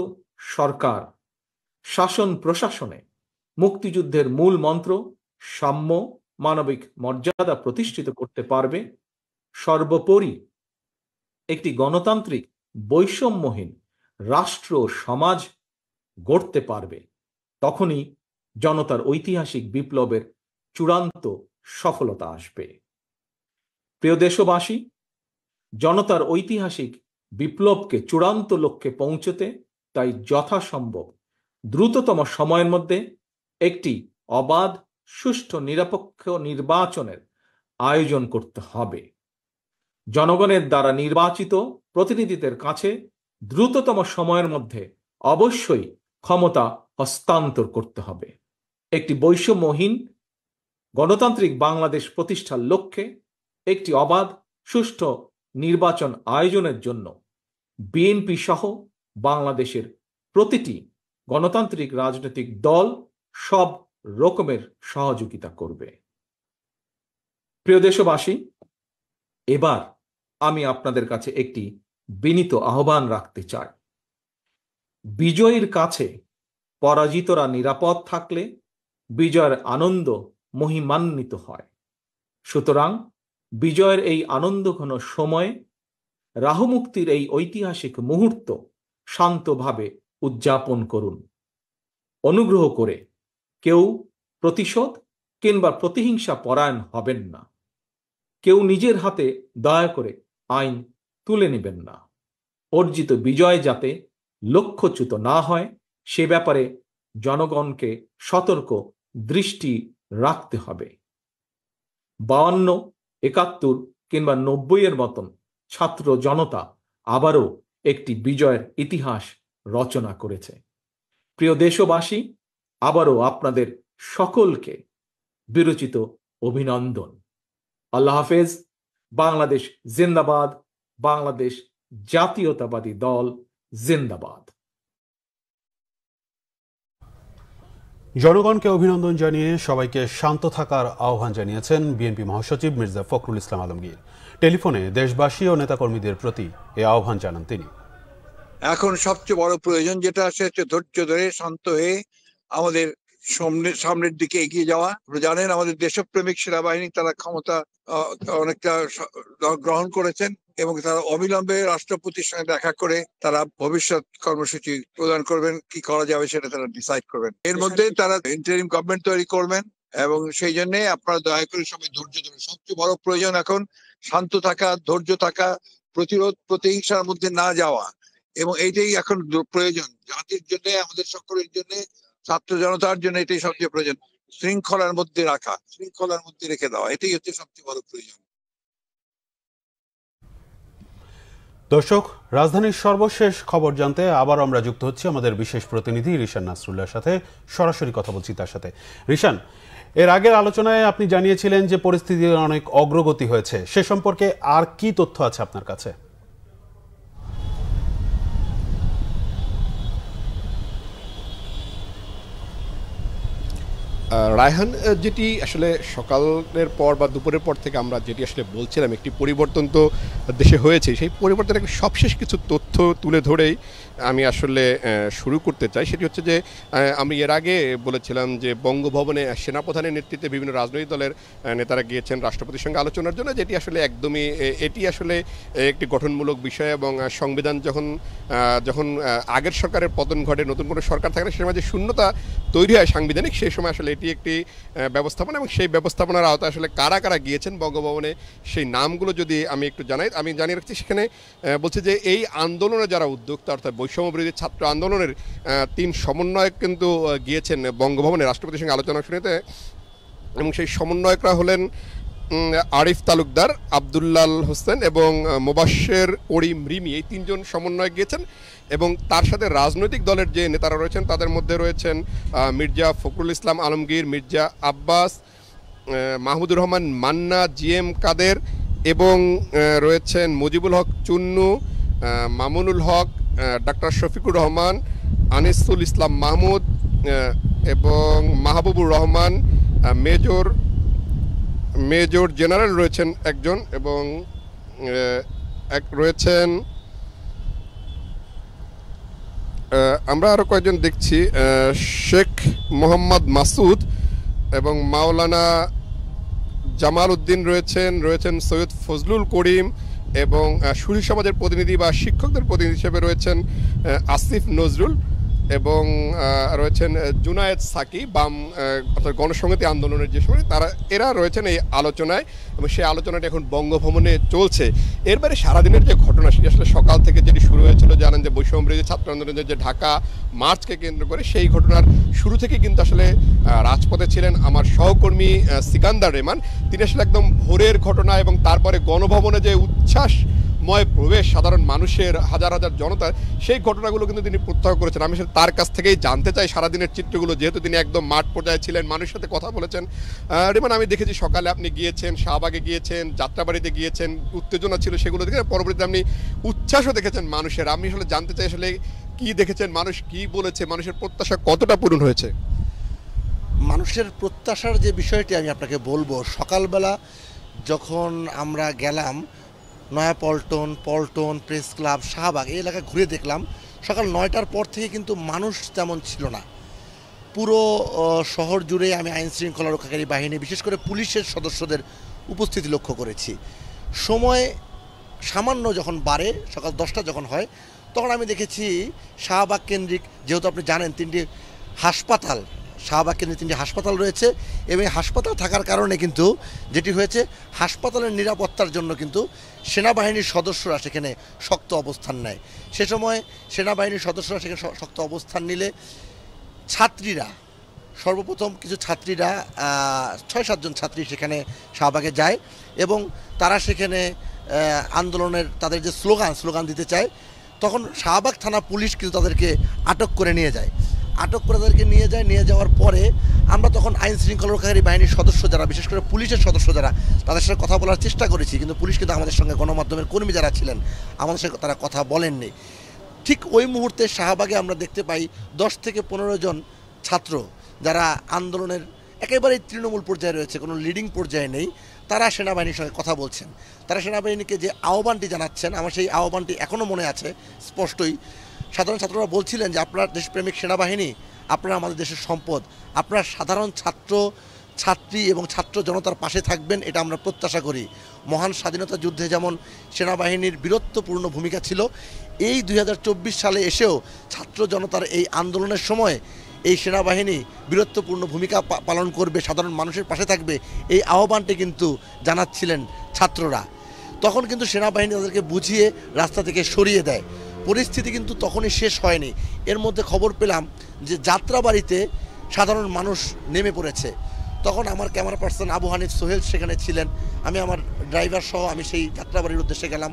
সরকার শাসন প্রশাসনে মুক্তিযুদ্ধের মূল মন্ত্র সাম্য, মানবিক মর্যাদা প্রতিষ্ঠিত করতে পারবে, সর্বোপরি একটি গণতান্ত্রিক বৈষম্যহীন রাষ্ট্র সমাজ গড়তে পারবে, তখনই জনতার ঐতিহাসিক বিপ্লবের চূড়ান্ত সফলতা আসবে। প্রিয় দেশবাসী, জনতার ঐতিহাসিক বিপ্লবকে চূড়ান্ত লক্ষ্যে পৌঁছতে তাই যথাসম্ভব দ্রুততম সময়ের মধ্যে একটি অবাধ, সুষ্ঠু, নিরপেক্ষ নির্বাচনের আয়োজন করতে হবে। জনগণের দ্বারা নির্বাচিত প্রতিনিধিদের কাছে দ্রুততম সময়ের মধ্যে অবশ্যই ক্ষমতা হস্তান্তর করতে হবে। একটি বৈষম্যহীন গণতান্ত্রিক বাংলাদেশ প্রতিষ্ঠার লক্ষ্যে একটি অবাধ, সুষ্ঠু নির্বাচন আয়োজনের জন্য বিএনপি সহ বাংলাদেশের প্রতিটি গণতান্ত্রিক রাজনৈতিক দল সব রকমের সহযোগিতা করবে। প্রিয় দেশবাসী, এবার আমি আপনাদের কাছে একটি বিনীত আহ্বান রাখতে চাই। বিজয়ীর কাছে পরাজিতরা নিরাপদ থাকলে বিজয়ের আনন্দ মহিমান্বিত হয়। সুতরাং বিজয়ের এই আনন্দঘন সময়ে রাহুমুক্তির এই ঐতিহাসিক মুহূর্ত শান্তভাবে উদযাপন করুন। অনুগ্রহ করে কেউ প্রতিশোধ কিংবা প্রতিহিংসা পরায়ণ হবেন না। কেউ নিজের হাতে দয়া করে আইন তুলে নেবেন না। অর্জিত বিজয় যাতে লক্ষ্যচ্যুত না হয় সে ব্যাপারে জনগণকে সতর্ক দৃষ্টি রাখতে হবে। 52, 71 কিংবা 90 মতন ছাত্র জনতা আবারও একটি বিজয়ের ইতিহাস রচনা করেছে। প্রিয় দেশবাসী, আবারও আপনাদের সকলকে বিরচিত অভিনন্দন। আল্লাহ হাফেজ। বাংলাদেশ জিন্দাবাদ। বাংলাদেশ জাতীয়তাবাদী দল জিন্দাবাদ। জনগণকে অভিনন্দন জানিয়ে সবাইকে শান্ত থাকার আহ্বান জানিয়েছেন বিএনপি মহাসচিব মির্জা ফখরুল ইসলাম আলমগীর। টেলিফোনে দেশবাসী ও নেতাকর্মীদের প্রতি এই আহ্বান জানান তিনি। এখন সবচেয়ে বড় প্রয়োজন যেটা আছে হচ্ছে ধৈর্য ধরে শান্ত হয়ে আমাদের সামনের দিকে এগিয়ে যাওয়া। জানেন আমাদের দেশপ্রেমিক সেনাবাহিনী তারা ক্ষমতা অনেকটা গ্রহণ করেছেন এবং তারা অবিলম্বে রাষ্ট্রপতির সঙ্গে দেখা করে তারা ভবিষ্যৎ কর্মসূচি প্রদান করবেন, কি করা যাবে সেটা তারা ডিসাইড করবেন। এর মধ্যে তারা ইন্টারিম গভর্নমেন্ট তৈরি করবেন এবং সেই জন্য আপনারা দয়া করে সবাই ধৈর্য ধরুন। সবচেয়ে বড় প্রয়োজন এখন শান্ত থাকা, ধৈর্য থাকা, প্রতিরোধ প্রতিহিংসার মধ্যে না যাওয়া, এবং এইটাই এখন প্রয়োজন জাতির জন্য, আমাদের সকলের জন্য, ছাত্র জনতার জন্য এটাই সবচেয়ে প্রয়োজন। শৃঙ্খলার মধ্যে রাখা, শৃঙ্খলার মধ্যে রেখে দেওয়া, এটাই হচ্ছে সবচেয়ে বড় প্রয়োজন। দর্শক, রাজধানীর সর্বশেষ খবর জানতে আবার আমরা যুক্ত হচ্ছি আমাদের বিশেষ প্রতিনিধি রিশান নাসরুল্লাহর সাথে। সরাসরি কথা বলছি তার সাথে। রিশান, এর আগের আলোচনায় আপনি জানিয়েছিলেন যে পরিস্থিতির অনেক অগ্রগতি হয়েছে, সে সম্পর্কে আর কি তথ্য আছে আপনার কাছে? রায়হান, যেটি আসলে সকালের পর বা দুপুরের পর থেকে আমরা যেটি আসলে বলছিলাম, একটি পরিবর্তন তো দেশে হয়েছে, সেই পরিবর্তনের সবশেষ কিছু তথ্য তুলে ধরেই আমি আসলে শুরু করতে চাই। সেটি হচ্ছে যে আমি এর আগে বলেছিলাম যে বঙ্গভবনে সেনাপ্রধানের নেতৃত্বে বিভিন্ন রাজনৈতিক দলের নেতারা গিয়েছেন রাষ্ট্রপতির সঙ্গে আলোচনার জন্য, যেটি আসলে একদমই এটি আসলে একটি গঠনমূলক বিষয়। এবং সংবিধান যখন আগের সরকারের পতন ঘটে, নতুন কোনো সরকার থাকে না, সে সময় যে শূন্যতা তৈরি হয় সাংবিধানিক, সেই সময় আসলে এটি একটি ব্যবস্থাপনা, এবং সেই ব্যবস্থাপনার আওতায় আসলে কারা কারা গিয়েছেন বঙ্গভবনে সেই নামগুলো যদি আমি একটু আমি জানিয়ে রাখছি। সেখানে বলছি যে এই আন্দোলনে যারা উদ্যোক্তা, অর্থাৎ বৈষম্যবিরোধী ছাত্র আন্দোলনের 3 সমন্বয়ক কিন্তু গিয়েছেন বঙ্গভবনে রাষ্ট্রপতির সঙ্গে আলোচনা শুনতে, এবং সেই সমন্বয়করা হলেন আরিফ তালুকদার, আব্দুল্লাল হোসেন এবং মোবাশ্বের করিম রিমি। এই 3 জন সমন্বয়ক গিয়েছেন, এবং তার সাথে রাজনৈতিক দলের যে নেতারা রয়েছেন তাদের মধ্যে রয়েছেন মির্জা ফখরুল ইসলাম আলমগীর, মির্জা আব্বাস, মাহমুদুর রহমান মান্না, জিএম কাদের, এবং রয়েছেন মুজিবুল হক চুন্নু, মামুনুল হক, ডাক্তার শফিকুর রহমান, আনিসুল ইসলাম মাহমুদ এবং মাহবুবুর রহমান, মেজর জেনারেল রয়েছেন একজন, এবং রয়েছেন আমরা আরও কয়েকজন দেখছি, শেখ মোহাম্মদ মাসুদ এবং মাওলানা জামাল উদ্দিন রয়েছেন সৈয়দ ফজলুল করিম, এবং সুশীল সমাজের প্রতিনিধি বা শিক্ষকদের প্রতিনিধি হিসেবে রয়েছেন আসিফ নজরুল, এবং রয়েছেন জুনায়েদ সাকি, বাম অর্থাৎ গণসংহতি আন্দোলনের যে সময় এরা রয়েছেন এই আলোচনায়, এবং সেই আলোচনাটা এখন বঙ্গভবনে চলছে। এরপরে সারাদিনের যে ঘটনা, সেটি আসলে সকাল থেকে যেটি শুরু হয়েছিল, জানেন যে বৈষম্যবিরোধী ছাত্র আন্দোলনের যে ঢাকা মার্চকে কেন্দ্র করে, সেই ঘটনার শুরু থেকে কিন্তু আসলে রাজপথে ছিলেন আমার সহকর্মী সিকান্দার রেমান। তিনি আসলে একদম ভোরের ঘটনা এবং তারপরে গণভবনে যে উচ্ছ্বাসময় প্রবেশ সাধারণ মানুষের, হাজার হাজার জনতার, সেই ঘটনাগুলো কিন্তু তিনি প্রত্যক্ষ করেছেন। আমি আসলে তার কাছ থেকেই জানতে চাই সারাদিনের চিত্রগুলো, যেহেতু তিনি একদম মাঠ পর্যায়ে ছিলেন, মানুষের সাথে কথা বলেছেন। রেমান, আমি দেখেছি সকালে আপনি গিয়েছেন, শাহবাগে গিয়েছেন, যাত্রাবাড়িতে গিয়েছেন, উত্তেজনা ছিল সেগুলো দেখে, পরবর্তীতে আপনি উচ্ছ্বাসও দেখেছেন মানুষের। আমি আসলে জানতে চাই আসলে কি দেখেছেন, মানুষ কি বলেছে, মানুষের প্রত্যাশা কতটা পূরণ হয়েছে? মানুষের প্রত্যাশার যে বিষয়টি আমি আপনাকে বলবো, সকালবেলা যখন আমরা গেলাম পল্টন, প্রেস ক্লাব, শাহবাগ, এই এলাকা ঘুরে দেখলাম, সকাল 9টার পর থেকে কিন্তু মানুষ তেমন ছিল না। পুরো শহর জুড়ে আমি আইন শৃঙ্খলা রক্ষাকারী বাহিনী, বিশেষ করে পুলিশের সদস্যদের উপস্থিতি লক্ষ্য করেছি। সময় সামান্য যখন বাড়ে, সকাল 10টা যখন হয়, তখন আমি দেখেছি শাহবাগ কেন্দ্রিক, যেহেতু আপনি জানেন 3টি হাসপাতাল শাহবাগ কেন্দ্রে 3টি হাসপাতাল রয়েছে এবং এই হাসপাতাল থাকার কারণে কিন্তু যেটি হয়েছে, হাসপাতালের নিরাপত্তার জন্য কিন্তু সেনাবাহিনীর সদস্যরা সেখানে শক্ত অবস্থান নেয়। সে সময় সেনাবাহিনীর সদস্যরা সেখানে শক্ত অবস্থান নিলে ছাত্রীরা, সর্বপ্রথম কিছু ছাত্রীরা 6-7 জন ছাত্রী সেখানে শাহবাগে যায় এবং তারা সেখানে আন্দোলনের তাদের যে স্লোগান দিতে চায়, তখন শাহবাগ থানা পুলিশ কিন্তু তাদেরকে আটক করে নিয়ে যায়। নিয়ে যাওয়ার পরে আমরা তখন আইন শৃঙ্খলা রক্ষাকারী বাহিনীর সদস্য যারা, বিশেষ করে পুলিশের সদস্য যারা, তাদের সাথে কথা বলার চেষ্টা করেছি, কিন্তু পুলিশ কিন্তু আমাদের সঙ্গে, গণমাধ্যমের কর্মী যারা ছিলেন আমাদের সাথে তারা কথা বলেননি। ঠিক ওই মুহূর্তে শাহবাগে আমরা দেখতে পাই 10 থেকে 15 জন ছাত্র যারা আন্দোলনের একেবারেই তৃণমূল পর্যায়ে রয়েছে, কোনো লিডিং পর্যায়ে নেই, তারা সেনাবাহিনীর সঙ্গে কথা বলছেন। তারা সেনাবাহিনীকে যে আহ্বানটি জানাচ্ছেন, আমার সেই আহ্বানটি এখনও মনে আছে স্পষ্টই। সাধারণ ছাত্ররা বলছিলেন যে আপনারা দেশপ্রেমিক সেনাবাহিনী, আপনারা আমাদের দেশের সম্পদ, আপনারা সাধারণ ছাত্রী এবং ছাত্র জনতার পাশে থাকবেন, এটা আমরা প্রত্যাশা করি। মহান স্বাধীনতা যুদ্ধে যেমন সেনাবাহিনীর বীরত্বপূর্ণ ভূমিকা ছিল, এই 2024 সালে এসেও ছাত্র জনতার এই আন্দোলনের সময় এই সেনাবাহিনী বীরত্বপূর্ণ ভূমিকা পালন করবে, সাধারণ মানুষের পাশে থাকবে, এই আহ্বানটি কিন্তু জানাচ্ছিলেন ছাত্ররা। তখন কিন্তু সেনাবাহিনী তাদেরকে বুঝিয়ে রাস্তা থেকে সরিয়ে দেয়। পরিস্থিতি কিন্তু তখনই শেষ হয়নি। এর মধ্যে খবর পেলাম যে যাত্রাবাড়িতে সাধারণ মানুষ নেমে পড়েছে। তখন আমার ক্যামেরা পার্সন আবু হানিফ সোহেল সেখানে ছিলেন, আমি আমার ড্রাইভার সহ আমি সেই যাত্রাবাড়ির উদ্দেশ্যে গেলাম।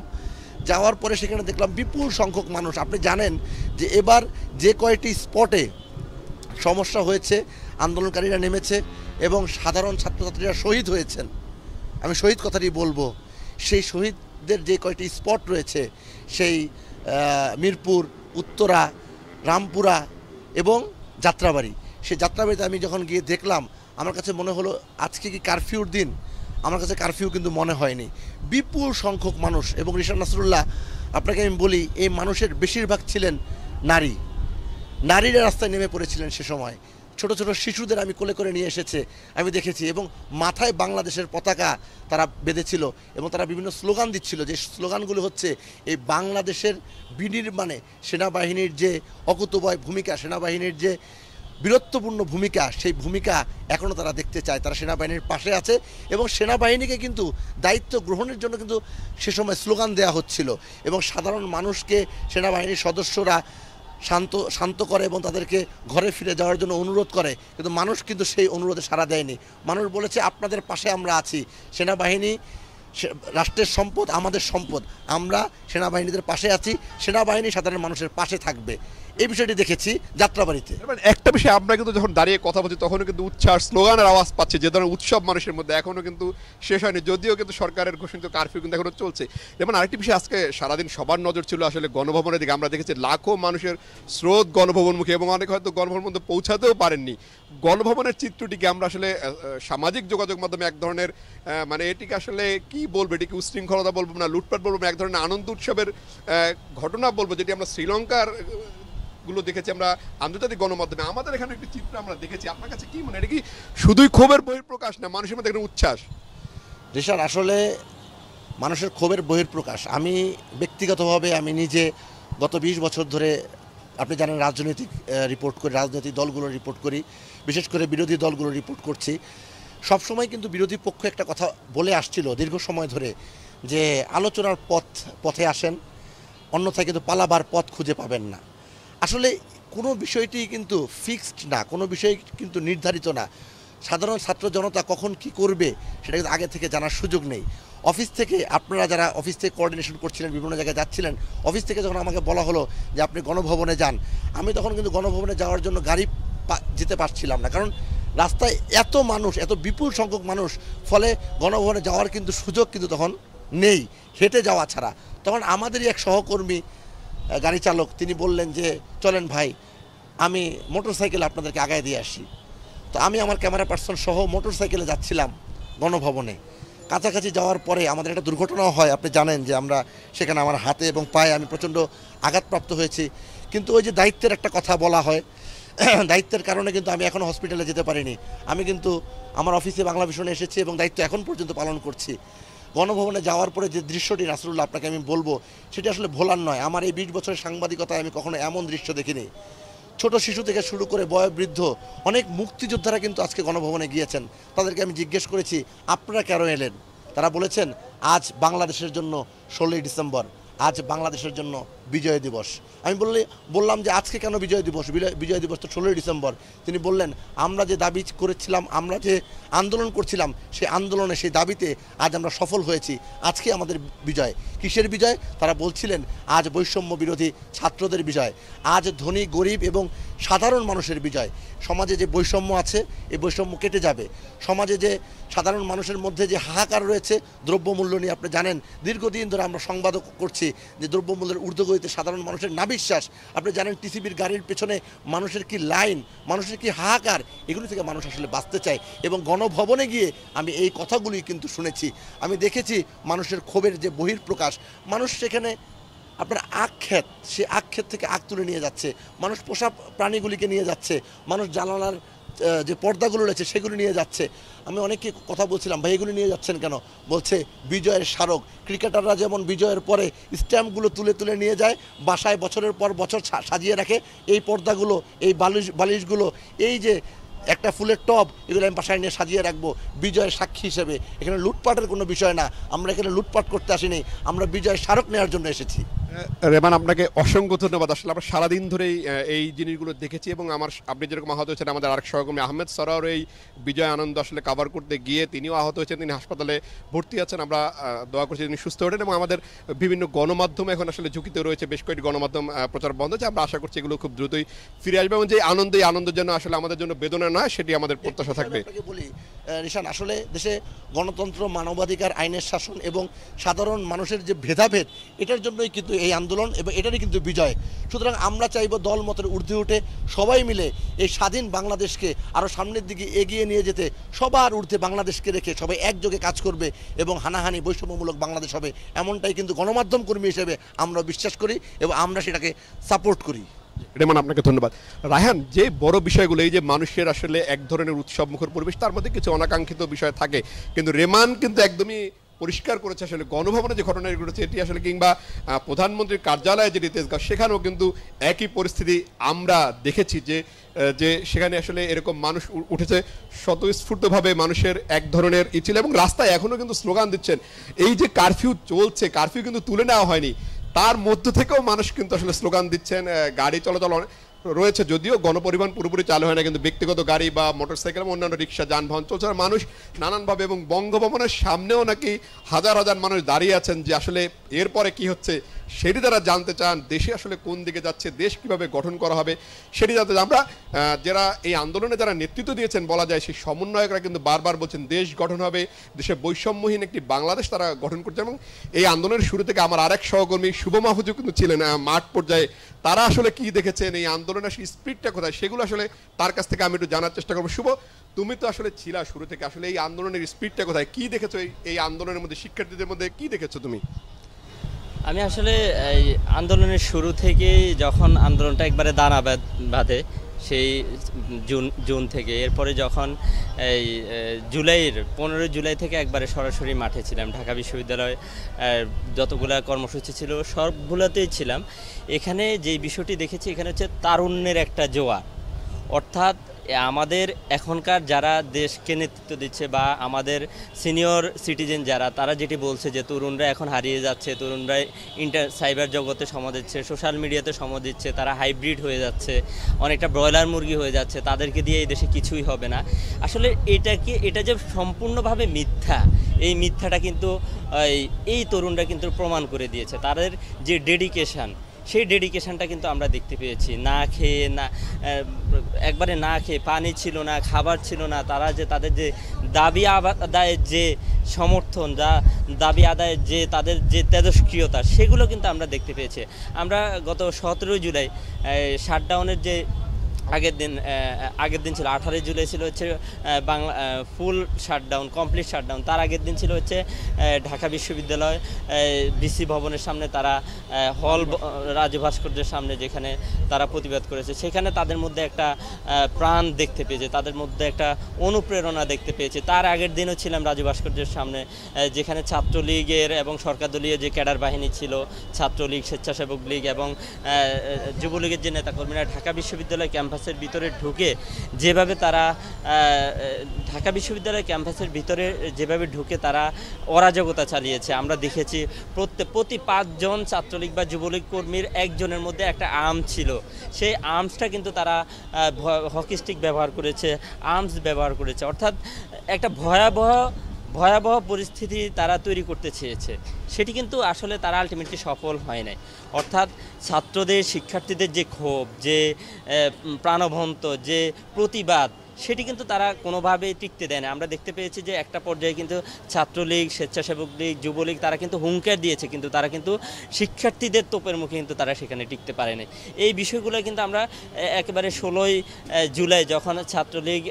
যাওয়ার পরে সেখানে দেখলাম বিপুল সংখ্যক মানুষ। আপনি জানেন যে এবার যে কয়টি স্পটে সমস্যা হয়েছে, আন্দোলনকারীরা নেমেছে এবং সাধারণ ছাত্রছাত্রীরা শহীদ হয়েছেন, আমি শহীদ কথাটি বলবো। সেই শহীদদের যে কয়টি স্পট রয়েছে, সেই মিরপুর, উত্তরা, রামপুরা এবং যাত্রাবাড়ি, সেই যাত্রাবাড়িতে আমি যখন গিয়ে দেখলাম, আমার কাছে মনে হলো আজকে কি কারফিউর দিন? আমার কাছে কারফিউ কিন্তু মনে হয়নি। বিপুল সংখ্যক মানুষ, এবং রিশাদ নাসরুল্লাহ, আপনাকে আমি বলি, এই মানুষের বেশিরভাগ ছিলেন নারীরা রাস্তায় নেমে পড়েছিলেন সে সময়। ছোট ছোট শিশুদের আমি কোলে করে নিয়ে এসেছে, আমি দেখেছি, এবং মাথায় বাংলাদেশের পতাকা তারা বেঁধেছিল এবং তারা বিভিন্ন স্লোগান দিচ্ছিল, যে স্লোগানগুলো হচ্ছে এই বাংলাদেশের বিনির্মাণে সেনাবাহিনীর যে অকুতোভয় ভূমিকা, সেনাবাহিনীর যে বীরত্বপূর্ণ ভূমিকা, সেই ভূমিকা এখনও তারা দেখতে চায়। তারা সেনাবাহিনীর পাশে আছে এবং সেনাবাহিনীকে কিন্তু দায়িত্ব গ্রহণের জন্য কিন্তু সে সময় স্লোগান দেওয়া হচ্ছিল এবং সাধারণ মানুষকে সেনাবাহিনীর সদস্যরা শান্ত করে এবং তাদেরকে ঘরে ফিরে যাওয়ার জন্য অনুরোধ করে, কিন্তু মানুষ কিন্তু সেই অনুরোধে সাড়া দেয়নি। মানুষ বলেছে আপনাদের পাশে আমরা আছি, সেনাবাহিনী রাষ্ট্রের সম্পদ, আমাদের সম্পদ, আমরা সেনাবাহিনীদের পাশে আছি, সেনাবাহিনী সাধারণ মানুষের পাশে থাকবে। এই বিষয়টি দেখেছি যাত্রাবাড়িতে। একটা বিষয়, আমরা কিন্তু যখন দাঁড়িয়ে কথা বলছি তখনও কিন্তু উচ্ছ্বাস, স্লোগানের আওয়াজ পাচ্ছে, যে ধরনের উৎসব মানুষের মধ্যে এখনও কিন্তু শেষ হয়নি, যদিও কিন্তু সরকারের ঘোষিত কারফিউ কিন্তু এখনও চলছে। যেমন আরেকটি বিষয়, আজকে সারাদিন সবার নজর ছিল আসলে গণভবনের দিকে। আমরা দেখেছি লাখো মানুষের স্রোত গণভবনমুখী এবং অনেক হয়তো গণভবন মধ্যে পৌঁছাতেও পারেননি। গণভবনের চিত্রটিকে আমরা আসলে সামাজিক যোগাযোগ মাধ্যমে এক ধরনের মানে এটিকে আসলে কি বলবো, এটিকে উশৃঙ্খলতা বলবো না, লুটপাট বলবো না, এক ধরনের আনন্দ উৎসবের ঘটনা বলবো, যেটি আমরা শ্রীলঙ্কার গুলো দেখেছি আমরা আন্তর্জাতিক গণমাধ্যমে। আমাদের এখানে একটি চিত্র আমরা দেখেছি, আপনার কাছে কি মনে, এটা কি শুধুই ক্ষোভের বহিঃপ্রকাশ না মানুষের মধ্যে একটা উচ্ছ্বাস? রিশাদ, আসলে মানুষের ক্ষোভের বহিঃপ্রকাশ। আমি ব্যক্তিগতভাবে আমি নিজে গত 20 বছর ধরে, আপনি জানেন, রাজনৈতিক রিপোর্ট করি, রাজনৈতিক দলগুলো রিপোর্ট করি, বিশেষ করে বিরোধী দলগুলো রিপোর্ট করছি। সবসময় কিন্তু বিরোধী পক্ষ একটা কথা বলে আসছিল দীর্ঘ সময় ধরে, যে আলোচনার পথে আসেন, অন্যথায় কিন্তু পালাবার পথ খুঁজে পাবেন না। আসলে কোনো বিষয়টি কিন্তু ফিক্সড না, কোনো বিষয় কিন্তু নির্ধারিত না। সাধারণ ছাত্র জনতা কখন কি করবে সেটা কিন্তু আগে থেকে জানার সুযোগ নেই। অফিস থেকে, আপনারা যারা অফিস থেকে কোঅর্ডিনেশন করছিলেন, বিভিন্ন জায়গায় যাচ্ছিলেন, অফিস থেকে যখন আমাকে বলা হলো যে আপনি গণভবনে যান, আমি তখন কিন্তু গণভবনে যাওয়ার জন্য গাড়ি যেতে পারছিলাম না, কারণ রাস্তায় এত মানুষ, এত বিপুল সংখ্যক মানুষ, ফলে গণভবনে যাওয়ার কিন্তু সুযোগ কিন্তু তখন নেই হেঁটে যাওয়া ছাড়া। তখন আমাদেরই এক সহকর্মী গাড়ি চালক, তিনি বললেন যে চলেন ভাই, আমি মোটরসাইকেলে আপনাদেরকে আগায় দিয়ে আসি। তো আমি আমার ক্যামেরা পার্সন সহ মোটরসাইকেলে যাচ্ছিলাম গণভবনে। কাছাকাছি যাওয়ার পরে আমাদের একটা দুর্ঘটনাও হয়, আপনি জানেন যে আমরা সেখানে, আমার হাতে এবং পায়ে আমি প্রচণ্ড আঘাতপ্রাপ্ত হয়েছি। কিন্তু ওই যে দায়িত্বের একটা কথা বলা হয়, দায়িত্বের কারণে কিন্তু আমি এখনও হসপিটালে যেতে পারিনি। আমি কিন্তু আমার অফিসে বাংলা ভিশনে এসেছি এবং দায়িত্ব এখন পর্যন্ত পালন করছি। গণভবনে যাওয়ার পরে যে দৃশ্যটি নাসরুল্লাহ আপনাকে আমি বলবো, সেটি আসলে ভোলার নয়। আমার এই 20 বছরের সাংবাদিকতায় আমি কখনো এমন দৃশ্য দেখিনি। ছোট শিশু থেকে শুরু করে বয়োবৃদ্ধ অনেক মুক্তিযোদ্ধারা কিন্তু আজকে গণভবনে গিয়েছেন। তাদেরকে আমি জিজ্ঞেস করেছি আপনারা কেন এলেন, তারা বলেছেন আজ বাংলাদেশের জন্য 16ই ডিসেম্বর, আজ বাংলাদেশের জন্য বিজয় দিবস। আমি বললাম যে আজকে কেন বিজয় দিবস, বিজয় দিবস তো 16ই ডিসেম্বর। তিনি বললেন আমরা যে দাবি করেছিলাম, আমরা যে আন্দোলন করছিলাম, সেই আন্দোলনে সেই দাবিতে আজ আমরা সফল হয়েছি, আজকে আমাদের বিজয়। কিসের বিজয়? তারা বলছিলেন আজ বৈষম্য বিরোধী ছাত্রদের বিজয়, আজ ধনী গরিব এবং সাধারণ মানুষের বিজয়। সমাজে যে বৈষম্য আছে এই বৈষম্য কেটে যাবে। সমাজে যে সাধারণ মানুষের মধ্যে যে হাহাকার রয়েছে দ্রব্যমূল্য নিয়ে, আপনি জানেন দীর্ঘদিন ধরে আমরা সংবাদও করছি যে দ্রব্যমূল্যের ঊর্ধ্বগতিতে সাধারণ মানুষের নাবিশ্বাস। আপনি জানেন টিসিবির গাড়ির পেছনে মানুষের কি লাইন, মানুষের কি হাহাকার, এগুলো থেকে মানুষ আসলে বাঁচতে চায়। এবং গণভবনে গিয়ে আমি এই কথাগুলি কিন্তু শুনেছি, আমি দেখেছি মানুষের ক্ষোভের যে বহিঃপ্রকাশ। মানুষ সেখানে আপনার আখক্ষেত, সে আখক্ষেত থেকে আখ তুলে নিয়ে যাচ্ছে, মানুষ পোষা প্রাণীগুলিকে নিয়ে যাচ্ছে, মানুষ জানালার যে পর্দাগুলো রয়েছে সেগুলো নিয়ে যাচ্ছে। আমি অনেককে কথা বলছিলাম ভাই এগুলো নিয়ে যাচ্ছেন কেন, বলছে বিজয়ের স্মারক। ক্রিকেটাররা যেমন বিজয়ের পরে স্ট্যাম্পগুলো তুলে তুলে নিয়ে যায়, বাসায় বছরের পর বছর সাজিয়ে রাখে, এই পর্দাগুলো, এই বালিশগুলো, এই যে একটা ফুলের টব, এগুলো আমি বাসায় নিয়ে সাজিয়ে রাখবো বিজয়ের সাক্ষী হিসেবে। এখানে লুটপাটের কোনো বিষয় না, আমরা এখানে লুটপাট করতে আসিনি, আমরা বিজয়ের স্মারক নেওয়ার জন্য এসেছি। রেমান, আপনাকে অসংখ্য ধন্যবাদ। আসলে আমরা সারাদিন ধরেই এই জিনিসগুলো দেখেছি এবং আপনি যেরকম আহত হয়েছেন, আমাদের আরেক সহকর্মী আহমেদ সরার এই বিজয় আনন্দ আসলে কভার করতে গিয়ে তিনিও আহত হয়েছেন, তিনি হাসপাতালে ভর্তি আছেন। আমরা দোয়া করছি তিনি সুস্থ ওঠেন। এবং আমাদের বিভিন্ন গণমাধ্যম এখন আসলে ঝুঁকিতে রয়েছে, বেশ কয়েকটি গণমাধ্যম প্রচার বন্ধ হচ্ছে। আমরা আশা করছি এগুলো খুব দ্রুতই ফিরে আসবে এবং যে আনন্দ, এই আনন্দ যেন আসলে আমাদের জন্য বেদনা নয়, সেটি আমাদের প্রত্যাশা থাকবে। বলি রিশান, আসলে দেশে গণতন্ত্র, মানবাধিকার, আইনের শাসন এবং সাধারণ মানুষের যে ভেদাভেদ, এটার জন্যই কিন্তু এই আন্দোলন এবং এটারই কিন্তু বিজয়। সুতরাং আমরা চাইব দল মতের ঊর্ধ্বে উঠে সবাই মিলে এই স্বাধীন বাংলাদেশকে আরও সামনের দিকে এগিয়ে নিয়ে যেতে সবার ঊর্ধ্বে বাংলাদেশকে রেখে সবাই একযোগে কাজ করবে এবং হানাহানি বৈষম্যমূলক বাংলাদেশ হবে, এমনটাই কিন্তু গণমাধ্যম কর্মী হিসেবে আমরা বিশ্বাস করি এবং আমরা সেটাকে সাপোর্ট করি। রেমান, আপনাকে ধন্যবাদ। রায়হান, যে বড় বিষয়গুলো, এই যে মানুষের আসলে এক ধরনের উৎসব মুখর পরিবেশ, তার মধ্যে কিছু অনাকাঙ্ক্ষিত বিষয় থাকে, কিন্তু রেমান কিন্তু একদমই পরিষ্কার করেছে আসলে গণভবনে যে ঘটনা ঘটেছে এটি আসলে, কিংবা প্রধানমন্ত্রীর কার্যালয়ে যেটি তেজগাঁও, সেখানেও কিন্তু একই পরিস্থিতি আমরা দেখেছি যে সেখানে আসলে এরকম মানুষ উঠেছে স্বতঃস্ফূর্তভাবে, মানুষের এক ধরনের ছিল এবং রাস্তায় এখনও কিন্তু স্লোগান দিচ্ছেন। এই যে কারফিউ চলছে, কারফিউ কিন্তু তুলে নেওয়া হয়নি, তার মধ্য থেকেও মানুষ কিন্তু আসলে স্লোগান দিচ্ছেন। গাড়ি চলাচল রয়েছে, যদিও গণপরিবহন পুরোপুরি চালু হয় না, কিন্তু ব্যক্তিগত গাড়ি বা মোটরসাইকেল এবং অন্যান্য রিক্সা যানবাহন চলছে। মানুষ নানানভাবে, এবং বঙ্গভবনের সামনেও নাকি হাজার হাজার মানুষ দাঁড়িয়ে আছেন যে আসলে এরপরে কি হচ্ছে সেটি তারা জানতে চান, দেশে আসলে কোন দিকে যাচ্ছে, দেশ কিভাবে গঠন করা হবে সেটি জানতে চান। আমরা যারা এই আন্দোলনে যারা নেতৃত্ব দিয়েছেন বলা যায়, সেই সমন্বয়করা কিন্তু বারবার বলছেন দেশ গঠন হবে, দেশে বৈষম্যহীন একটি বাংলাদেশ তারা গঠন করছে। এবং এই আন্দোলনের শুরু থেকে আমার আরেক সহকর্মী শুভ মাহফুজও কিন্তু ছিলেন মাঠ পর্যায়ে। তারা আসলে কি দেখেছেন, এই আন্দোলনের সেই স্পিরিটটা কোথায়, সেগুলো আসলে তার কাছ থেকে আমি একটু জানার চেষ্টা করবো। শুভ, তুমি তো আসলে ছিলা শুরু থেকে, আসলে এই আন্দোলনের স্পিরিটটা কোথায়, কি দেখেছো এই আন্দোলনের মধ্যে, শিক্ষার্থীদের মধ্যে কি দেখেছো তুমি? আমি আসলে এই আন্দোলনের শুরু থেকেই, যখন আন্দোলনটা একবারে দানা বাঁধে সেই জুন থেকে, এরপরে যখন এই জুলাইয়ের 15 জুলাই থেকে একবারে সরাসরি মাঠে ছিলাম, ঢাকা বিশ্ববিদ্যালয়ে যতগুলো কর্মসূচি ছিল সবগুলোতেই ছিলাম। এখানে যেই বিষয়টি দেখেছি, এখানে হচ্ছে তারুণ্যের একটা জোয়ার। অর্থাৎ আমাদের এখনকার যারা দেশকে নেতৃত্ব দিচ্ছে বা আমাদের সিনিয়র সিটিজেন যারা, তারা যেটি বলছে যে তরুণরা এখন হারিয়ে যাচ্ছে, তরুণরা সাইবার জগতে সময় দিচ্ছে, সোশ্যাল মিডিয়াতে সময় দিচ্ছে, তারা হাইব্রিড হয়ে যাচ্ছে, অনেকটা ব্রয়লার মুরগি হয়ে যাচ্ছে, তাদেরকে দিয়ে এই দেশে কিছুই হবে না। আসলে এটা যে সম্পূর্ণভাবে মিথ্যা, এই মিথ্যাটা কিন্তু এই তরুণরা কিন্তু প্রমাণ করে দিয়েছে। তাদের যে ডেডিকেশান, সেই ডেডিকেশানটা কিন্তু আমরা দেখতে পেয়েছি। না খেয়ে, একবারে না খেয়ে, পানি ছিল না, খাবার ছিল না, তারা যে তাদের যে দাবি আদায়ের যে সমর্থন, দাবি আদায়ের যে তাদের যে তেজস্ক্রিয়তা, সেগুলো কিন্তু আমরা দেখতে পেয়েছি। আমরা গত 17 জুলাই শাটডাউনের যে আগের দিন ছিল 18 জুলাই ছিল হচ্ছে বাংলা ফুল শাটডাউন, কমপ্লিট শাটডাউন। তার আগের দিন ছিল হচ্ছে ঢাকা বিশ্ববিদ্যালয় বিসি ভবনের সামনে তারা হল রাজু ভাস্কর্যের সামনে যেখানে তারা প্রতিবাদ করেছে, সেখানে তাদের মধ্যে একটা প্রাণ দেখতে পেয়েছে, তাদের মধ্যে একটা অনুপ্রেরণা দেখতে পেয়েছে। তার আগের দিনও ছিলাম রাজু ভাস্কর্যের সামনে, যেখানে ছাত্রলীগের এবং সরকারদলীয় যে ক্যাডার বাহিনী ছিল, ছাত্রলীগ, স্বেচ্ছাসেবক লীগ এবং যুবলীগের যে নেতাকর্মীরা ঢাকা বিশ্ববিদ্যালয় ক্যাম্পাসের ভিতরে ঢুকে যেভাবে তারা ঢাকা বিশ্ববিদ্যালয় ক্যাম্পাসের ভিতরে যেভাবে ঢুকে তারা অরাজকতা চালিয়েছে। আমরা দেখেছি প্রতি 5 জন ছাত্রলীগ বা যুবলীগ কর্মীর একজনের মধ্যে একটা আর্ম ছিল। সেই আর্মসটা কিন্তু তারা হকি স্টিক ব্যবহার করেছে, আর্মস ব্যবহার করেছে, অর্থাৎ একটা ভয়াবহ পরিস্থিতি তারা তৈরি করতে চেয়েছে। সেটি কিন্তু আসলে তারা আলটিমেটলি সফল হয় নাই। অর্থাৎ ছাত্রদের, শিক্ষার্থীদের যে ক্ষোভ, যে প্রাণবন্ত যে প্রতিবাদ, সেটি কিন্তু তারা কোনোভাবেই টিকতে দেয় না। আমরা দেখতে পেয়েছি যে একটা পর্যায়ে কিন্তু ছাত্রলীগ, স্বেচ্ছাসেবক লীগ, যুবলীগ তারা কিন্তু হুঙ্কার দিয়েছে, কিন্তু তারা কিন্তু শিক্ষার্থীদের তোপের মুখে কিন্তু তারা সেখানে টিকতে পারেনি। এই বিষয়গুলো কিন্তু আমরা একেবারে 16ই জুলাই যখন ছাত্রলীগ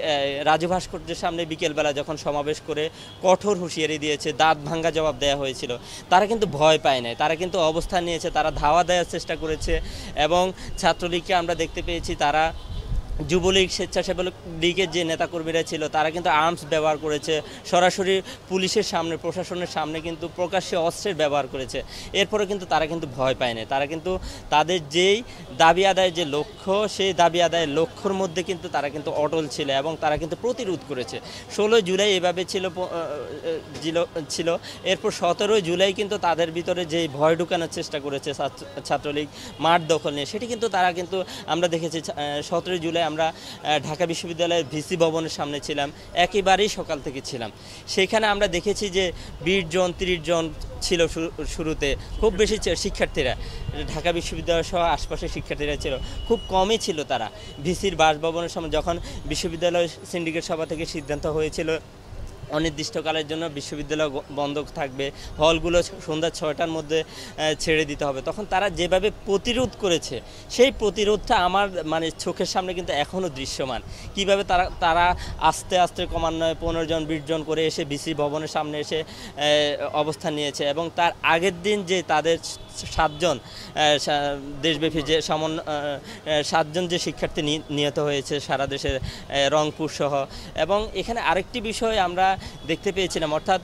রাজু ভাস্কর্যের সামনে বিকেলবেলা যখন সমাবেশ করে কঠোর হুঁশিয়ারি দিয়েছে, দাঁত ভাঙ্গা জবাব দেওয়া হয়েছিল, তারা কিন্তু ভয় পায় নাই, তারা কিন্তু অবস্থান নিয়েছে, তারা ধাওয়া দেওয়ার চেষ্টা করেছে। এবং ছাত্রলীগকে আমরা দেখতে পেয়েছি তারা যুবলীগ, স্বেচ্ছাসেবক লীগের যে নেতাকর্মীরা ছিল তারা কিন্তু আর্মস ব্যবহার করেছে, সরাসরি পুলিশের সামনে, প্রশাসনের সামনে কিন্তু প্রকাশ্যে অস্ত্রের ব্যবহার করেছে। এরপরে কিন্তু তারা কিন্তু ভয় পায় না, তারা কিন্তু তাদের যেই দাবি আদায়ের যে লক্ষ্য, সেই দাবি আদায়ের লক্ষ্যর মধ্যে কিন্তু তারা কিন্তু অটল ছিল এবং তারা কিন্তু প্রতিরোধ করেছে। 16 জুলাই এভাবে ছিল। এরপর 17 জুলাই কিন্তু তাদের ভিতরে যেই ভয় ঢুকানোর চেষ্টা করেছে ছাত্রলীগ মাঠ দখল নিয়ে, সেটি কিন্তু তারা কিন্তু আমরা দেখেছি 17 জুলাই আমরা ঢাকা বিশ্ববিদ্যালয়ের ভিসি ভবনের সামনে ছিলাম, একেবারেই সকাল থেকে ছিলাম। সেখানে আমরা দেখেছি যে 20 জন 30 জন ছিল শুরুতে, খুব বেশি শিক্ষার্থীরা, ঢাকা বিশ্ববিদ্যালয় সহ আশপাশের শিক্ষার্থীরা ছিল, খুব কমই ছিল তারা। ভিসির বাসভবনের সামনে যখন বিশ্ববিদ্যালয় সিন্ডিকেট সভা থেকে সিদ্ধান্ত হয়েছিল অনির্দিষ্টকালের জন্য বিশ্ববিদ্যালয় বন্ধ থাকবে, হলগুলো সন্ধ্যা 6টার মধ্যে ছেড়ে দিতে হবে, তখন তারা যেভাবে প্রতিরোধ করেছে, সেই প্রতিরোধটা আমার চোখের সামনে কিন্তু এখনও দৃশ্যমান। কিভাবে তারা আস্তে আস্তে ক্রমান্বয়ে 15 জন 20 জন করে এসে বিসি ভবনের সামনে এসে অবস্থান নিয়েছে। এবং তার আগের দিন যে তাদের 7 জন দেশব্যাপী যে 7 জন যে শিক্ষার্থী নিহত হয়েছে সারা দেশের রংপুর সহ। এবং এখানে আরেকটি বিষয় আমরা দেখতে পেয়েছিলাম, অর্থাৎ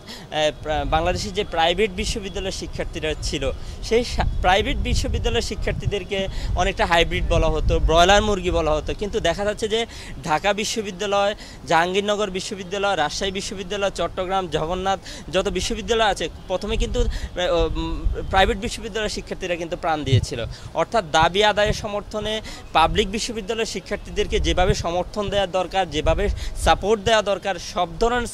বাংলাদেশের যে প্রাইভেট বিশ্ববিদ্যালয়ের শিক্ষার্থীরা ছিল, সেই প্রাইভেট বিশ্ববিদ্যালয়ের শিক্ষার্থীদেরকে অনেকটা হাইব্রিড বলা হতো, ব্রয়লার মুরগি বলা হতো। কিন্তু দেখা যাচ্ছে যে ঢাকা বিশ্ববিদ্যালয়, জাহাঙ্গীরনগর বিশ্ববিদ্যালয়, রাজশাহী বিশ্ববিদ্যালয়, চট্টগ্রাম, জগন্নাথ যত বিশ্ববিদ্যালয় আছে, প্রথমে কিন্তু প্রাইভেট বিশ্ববিদ্যালয়ের শিক্ষার্থীরা কিন্তু প্রাণ দিয়েছিল। অর্থাৎ দাবি আদায়ের সমর্থনে পাবলিক বিশ্ববিদ্যালয়ের শিক্ষার্থীদেরকে যেভাবে সমর্থন দেওয়া দরকার, যেভাবে সাপোর্ট দেওয়া দরকার, সব ধরনের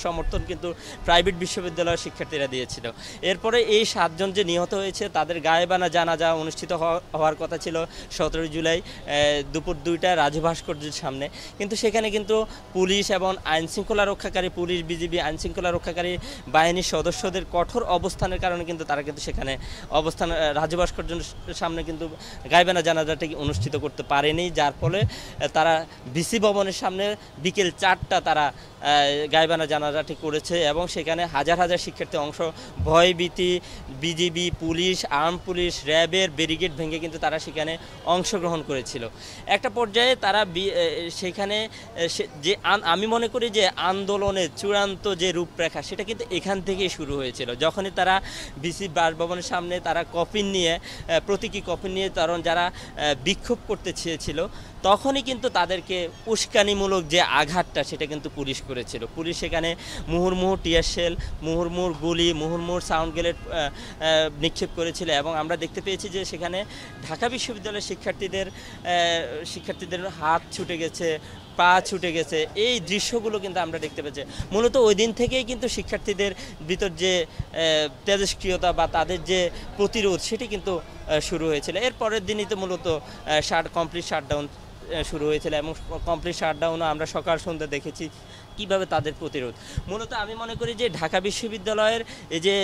সমর্থন কিন্তু প্রাইভেট বিশ্ববিদ্যালয়ের শিক্ষার্থীরা দিয়েছিল। এরপরে এই 7 জন যে নিহত হয়েছে তাদের গায়েবানা জানাজা অনুষ্ঠিত হওয়ার কথা ছিল 17 জুলাই দুপুর 2টায় রাজু ভাস্কর্যের সামনে। কিন্তু সেখানে কিন্তু পুলিশ এবং আইনশৃঙ্খলা রক্ষাকারী, পুলিশ, বিজিবি, আইনশৃঙ্খলা রক্ষাকারী বাহিনীর সদস্যদের কঠোর অবস্থানের কারণে কিন্তু তারা কিন্তু সেখানে রাজু ভাস্কর্যের সামনে কিন্তু গায়েবানা জানাজাটা অনুষ্ঠিত করতে পারেনি, যার ফলে তারা বিসি ভবনের সামনে বিকেল 4টা তারা গায়েবানা জানাজাটি করেছে। এবং সেখানে হাজার হাজার শিক্ষার্থী অংশ, ভয়ভীতি, বিজিবি, পুলিশ, আর্ম পুলিশ, র্যাবের ব্যারিকেড ভেঙে কিন্তু তারা সেখানে অংশগ্রহণ করেছিল। একটা পর্যায়ে তারা সেখানে যে আমি মনে করি যে আন্দোলনের চূড়ান্ত যে রূপরেখা, সেটা কিন্তু এখান থেকেই শুরু হয়েছিল। যখনই তারা বিসি বাসভবনের সামনে তারা কফিন নিয়ে, প্রতীকী কফিন নিয়ে যারা বিক্ষোভ করতে চেয়েছিল, তখনই কিন্তু তাদেরকে উস্কানিমূলক যে আঘাতটা সেটা কিন্তু পুলিশ করেছিল। পুলিশ সেখানে মুহুর্মুহু টিয়ার শেল, মুহুর্মুহু গুলি, মুহুর্মুহু সাউন্ড গ্রেনেড নিক্ষেপ করেছিল। এবং আমরা দেখতে পেয়েছি যে সেখানে ঢাকা বিশ্ববিদ্যালয়ের শিক্ষার্থীদের হাত ছুটে গেছে, পা ছুটে গেছে। এই দৃশ্যগুলো কিন্তু আমরা দেখতে পেয়েছি। মূলত ওই দিন থেকেই কিন্তু শিক্ষার্থীদের ভিতর যে তেজস্ক্রিয়তা বা তাদের যে প্রতিরোধ, সেটি কিন্তু শুরু হয়েছিল। এর পরের দিনই তো মূলত কমপ্লিট শাটডাউন শুরু হয়েছিল। এবং কমপ্লিট শাটডাউনও আমরা সকাল সন্ধ্যা দেখেছি কিভাবে তাদের প্রতিরোধ। মূলত আমি মনে করি যে ঢাকা বিশ্ববিদ্যালয়ের এই যে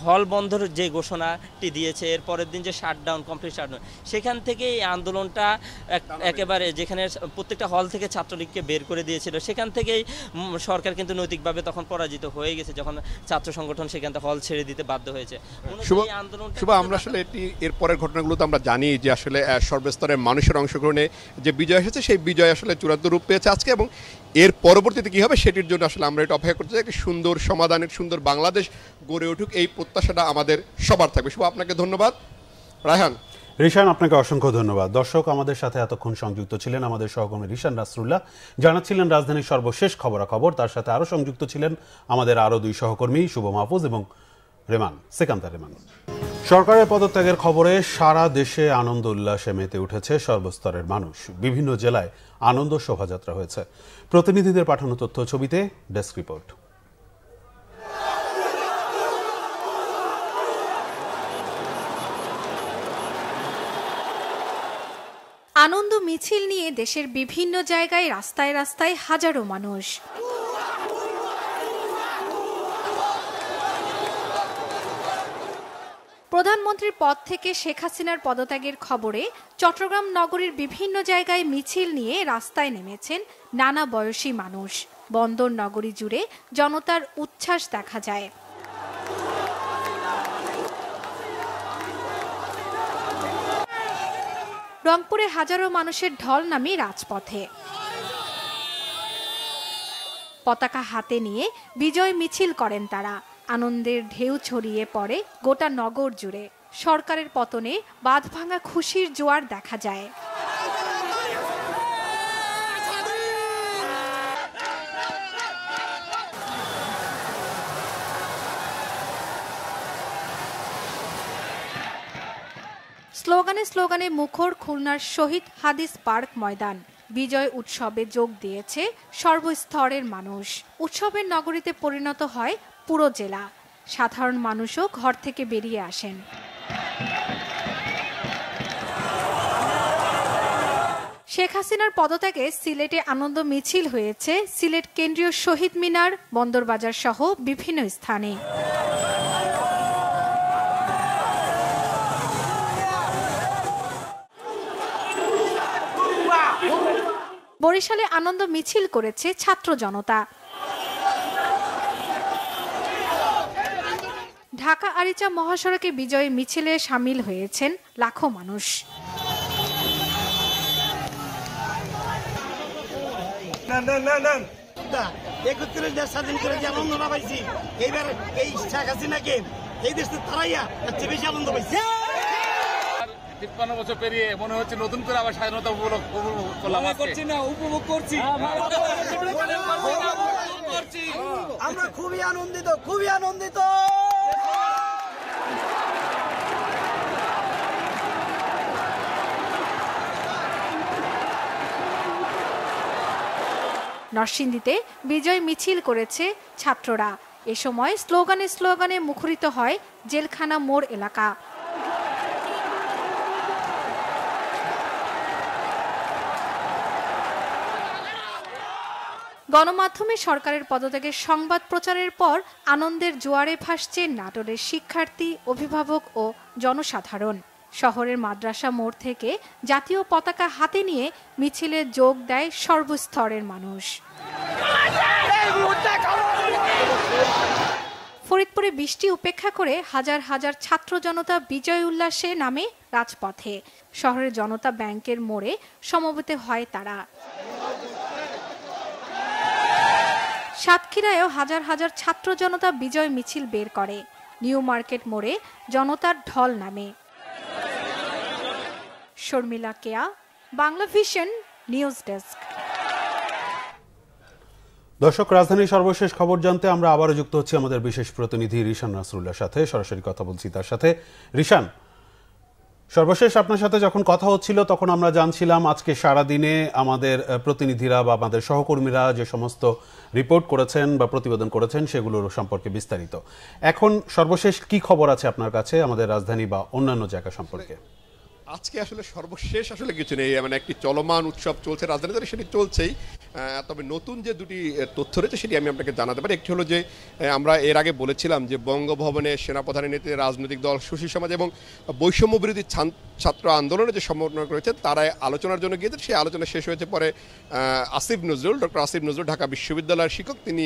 হল বন্ধর যে ঘোষণাটি দিয়েছে, এর পরের দিন যে শাটডাউন, কমপ্লিট শাটডাউন, সেখান থেকে এই আন্দোলনটা একেবারে যেখানে প্রত্যেকটা হল থেকে ছাত্রলীগকে বের করে দিয়েছিল, সেখান থেকেই সরকার কিন্তু নৈতিকভাবে তখন পরাজিত হয়ে গেছে, যখন ছাত্র সংগঠন সেখান থেকে হল ছেড়ে দিতে বাধ্য হয়েছে। শুভ, আমরা আসলে এর পরের ঘটনাগুলো তো আমরা জানি যে আসলে সর্বস্তরের মানুষের অংশগ্রহণে যে বিজয় এসেছে, সেই বিজয় আসলে চূড়ান্ত রূপ পেয়েছে আজকে, এবং এর পরবর্তীতে কি হবে সেটির জন্য আসলে আমরা এটা অপেক্ষা করতে চাই। একটি সুন্দর সমাধানের, সুন্দর বাংলাদেশ গড়ে উঠুক, এই প্রত্যাশাটা আমাদের সবার থাকবে। শুভ, আপনাকে ধন্যবাদ। রায়হান। রিশান, আপনাকে অসংখ্য ধন্যবাদ। দর্শক, আমাদের সাথে এতক্ষণ সংযুক্ত ছিলেন আমাদের সহকর্মী রিশান নাসরুল্লাহ, জানাচ্ছিলেন রাজধানীর সর্বশেষ খবরাখবর। তার সাথে আরও সংযুক্ত ছিলেন আমাদের আরও দুই সহকর্মী শুভ মাহফুজ এবং সেকান্দার রেমান। সরকারের পদত্যাগের খবরে সারা দেশে আনন্দ উল্লাসে মেতে উঠেছে সর্বস্তরের মানুষ। বিভিন্ন জেলায় আনন্দ শোভাযাত্রা হয়েছে। প্রতিনিধিদের পাঠানো তথ্য ছবিতে ডেস্ক রিপোর্ট। আনন্দ মিছিল নিয়ে দেশের বিভিন্ন জায়গায় রাস্তায় রাস্তায় হাজারো মানুষ। প্রধানমন্ত্রীর পদ থেকে শেখ হাসিনার পদত্যাগের খবরে চট্টগ্রাম নগরীর বিভিন্ন জায়গায় মিছিল নিয়ে রাস্তায় নেমেছেন নানা বয়সী মানুষ। বন্দর নগরী জুড়ে জনতার উচ্ছ্বাস দেখা যায়। রংপুরে হাজারো মানুষের ঢল নামে রাজপথে। পতাকা হাতে নিয়ে বিজয় মিছিল করেন তারা। আনন্দের ঢেউ ছড়িয়ে পড়ে গোটা নগর জুড়ে। সরকারের পতনে বাঁধভাঙা খুশির জোয়ার দেখা যায়। স্লোগানে স্লোগানে মুখর খুলনার শহীদ হাদিস পার্ক ময়দান। বিজয় উৎসবে যোগ দিয়েছে সর্বস্তরের মানুষ। উৎসবের নগরীতে পরিণত হয় পুরো জেলা। সাধারণ মানুষও ঘর থেকে বেরিয়ে আসেন। শেখ হাসিনার পদত্যাগে সিলেটে আনন্দ মিছিল হয়েছে সিলেট কেন্দ্রীয় শহীদ মিনার, বন্দরবাজার সহ বিভিন্ন স্থানে। বরিশালে আনন্দ মিছিল করেছে ছাত্র জনতা। ঢাকা আরিচা মহাসড়কে বিজয় মিছিলে সামিল হয়েছেন লাখো মানুষ। এই 53 বছর পেরিয়ে মনে হচ্ছে নতুন করে আবার স্বাধীনতা উপভোগ করলাম। উপভোগ করছি, আমরা খুবই আনন্দিত, খুবই আনন্দিত। নরসিংদীতে বিজয় মিছিল করেছে ছাত্ররা। এ সময় স্লোগানে স্লোগানে মুখরিত হয় জেলখানা মোড় এলাকা। গণমাধ্যমে সরকারের পদত্যাগের সংবাদ প্রচারের পর আনন্দের জোয়ারে ভাসছে নাটোরের শিক্ষার্থী, অভিভাবক ও জনসাধারণ। শহরের মাদ্রাসা মোড় থেকে জাতীয় পতাকা হাতে নিয়ে মিছিলে যোগ দেয় সর্বস্তরের মানুষ। ফরিদপুরে বৃষ্টি উপেক্ষা করে হাজার হাজার ছাত্র জনতা বিজয় উল্লাসে নামে রাজপথে। শহরের জনতা ব্যাংকের মোড়ে সমবেত হয় তারা। সাতক্ষীরায়ও হাজার হাজার ছাত্র জনতা বিজয় মিছিল বের করে। নিউ মার্কেট মোড়ে জনতার ঢল নামে। শর্মিলা কেয়া, বাংলা ভিশন নিউজ ডেস্ক। দর্শক, রাজধানীর সর্বশেষ খবর জানতে আমরা আবারও যুক্ত হচ্ছি আমাদের বিশেষ প্রতিনিধি রিশান নাসরুল্লাহর সাথে। সরাসরি কথা বলছি তার সাথে। রিশান, সর্বশেষ আপনার সাথে যখন কথা হচ্ছিল তখন আমরা জানছিলাম আজকে সারাদিনে আমাদের প্রতিনিধিরা বা আমাদের সহকর্মীরা যে সমস্ত রিপোর্ট করেছেন বা প্রতিবেদন করেছেন সেগুলোর সম্পর্কে বিস্তারিত। এখন সর্বশেষ কি খবর আছে আপনার কাছে আমাদের রাজধানী বা অন্যান্য জায়গা সম্পর্কে? আজকে আসলে সর্বশেষ আসলে কিছু নেই, মানে একটি চলমান উৎসব চলছে রাজধানীতে, সেটি চলছেই। তবে নতুন যে দুটি তথ্য রয়েছে সেটি আমি আপনাকে জানাতে পারি। একটি হলো যে আমরা এর আগে বলেছিলাম যে বঙ্গভবনে সেনাপ্রধানের নেতৃত্বে রাজনৈতিক দল, সুশীল সমাজ এবং বৈষম্য বিরোধী ছাত্র আন্দোলনে যে সমন্বয় করেছে তারা আলোচনার জন্য গিয়েছে। সেই আলোচনা শেষ হয়েছে পরে ডক্টর আসিফ নজরুল ঢাকা বিশ্ববিদ্যালয়ের শিক্ষক, তিনি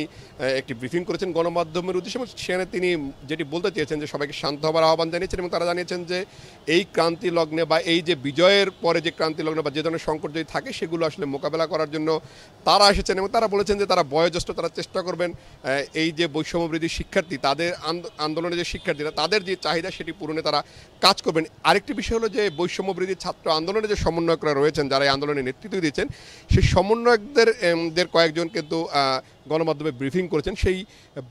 একটি ব্রিফিং করেছেন গণমাধ্যমের উদ্দেশ্যে এবং সেখানে তিনি যেটি বলতে চেয়েছেন যে সবাইকে শান্ত হবার আহ্বান জানিয়েছেন এবং তারা জানিয়েছেন যে এই ক্রান্তি লগ্নে বা এই যে বিজয়ের পরে যে ক্রান্তি লগ্নে বা যে ধরনের সংকট যদি থাকে সেগুলো আসলে মোকাবেলা করার জন্য তারা এসেছেন এবং তারা বলেছেন যে তারা বয়োজ্যেষ্ঠ, তারা চেষ্টা করবেন এই যে বৈষম্যবিরোধী শিক্ষার্থী, তাদের আন্দোলনের যে শিক্ষার্থীরা তাদের যে চাহিদা সেটি পূরণে তারা কাজ করবেন। আরেকটি বিষয় হলো যে বৈষম্যবিরোধী ছাত্র আন্দোলনে যে সমন্বয়করা রয়েছেন, যারা এই আন্দোলনের নেতৃত্ব দিয়েছেন, সেই সমন্বয়কদের কয়েকজন কিন্তু গণমাধ্যমে ব্রিফিং করেছেন। সেই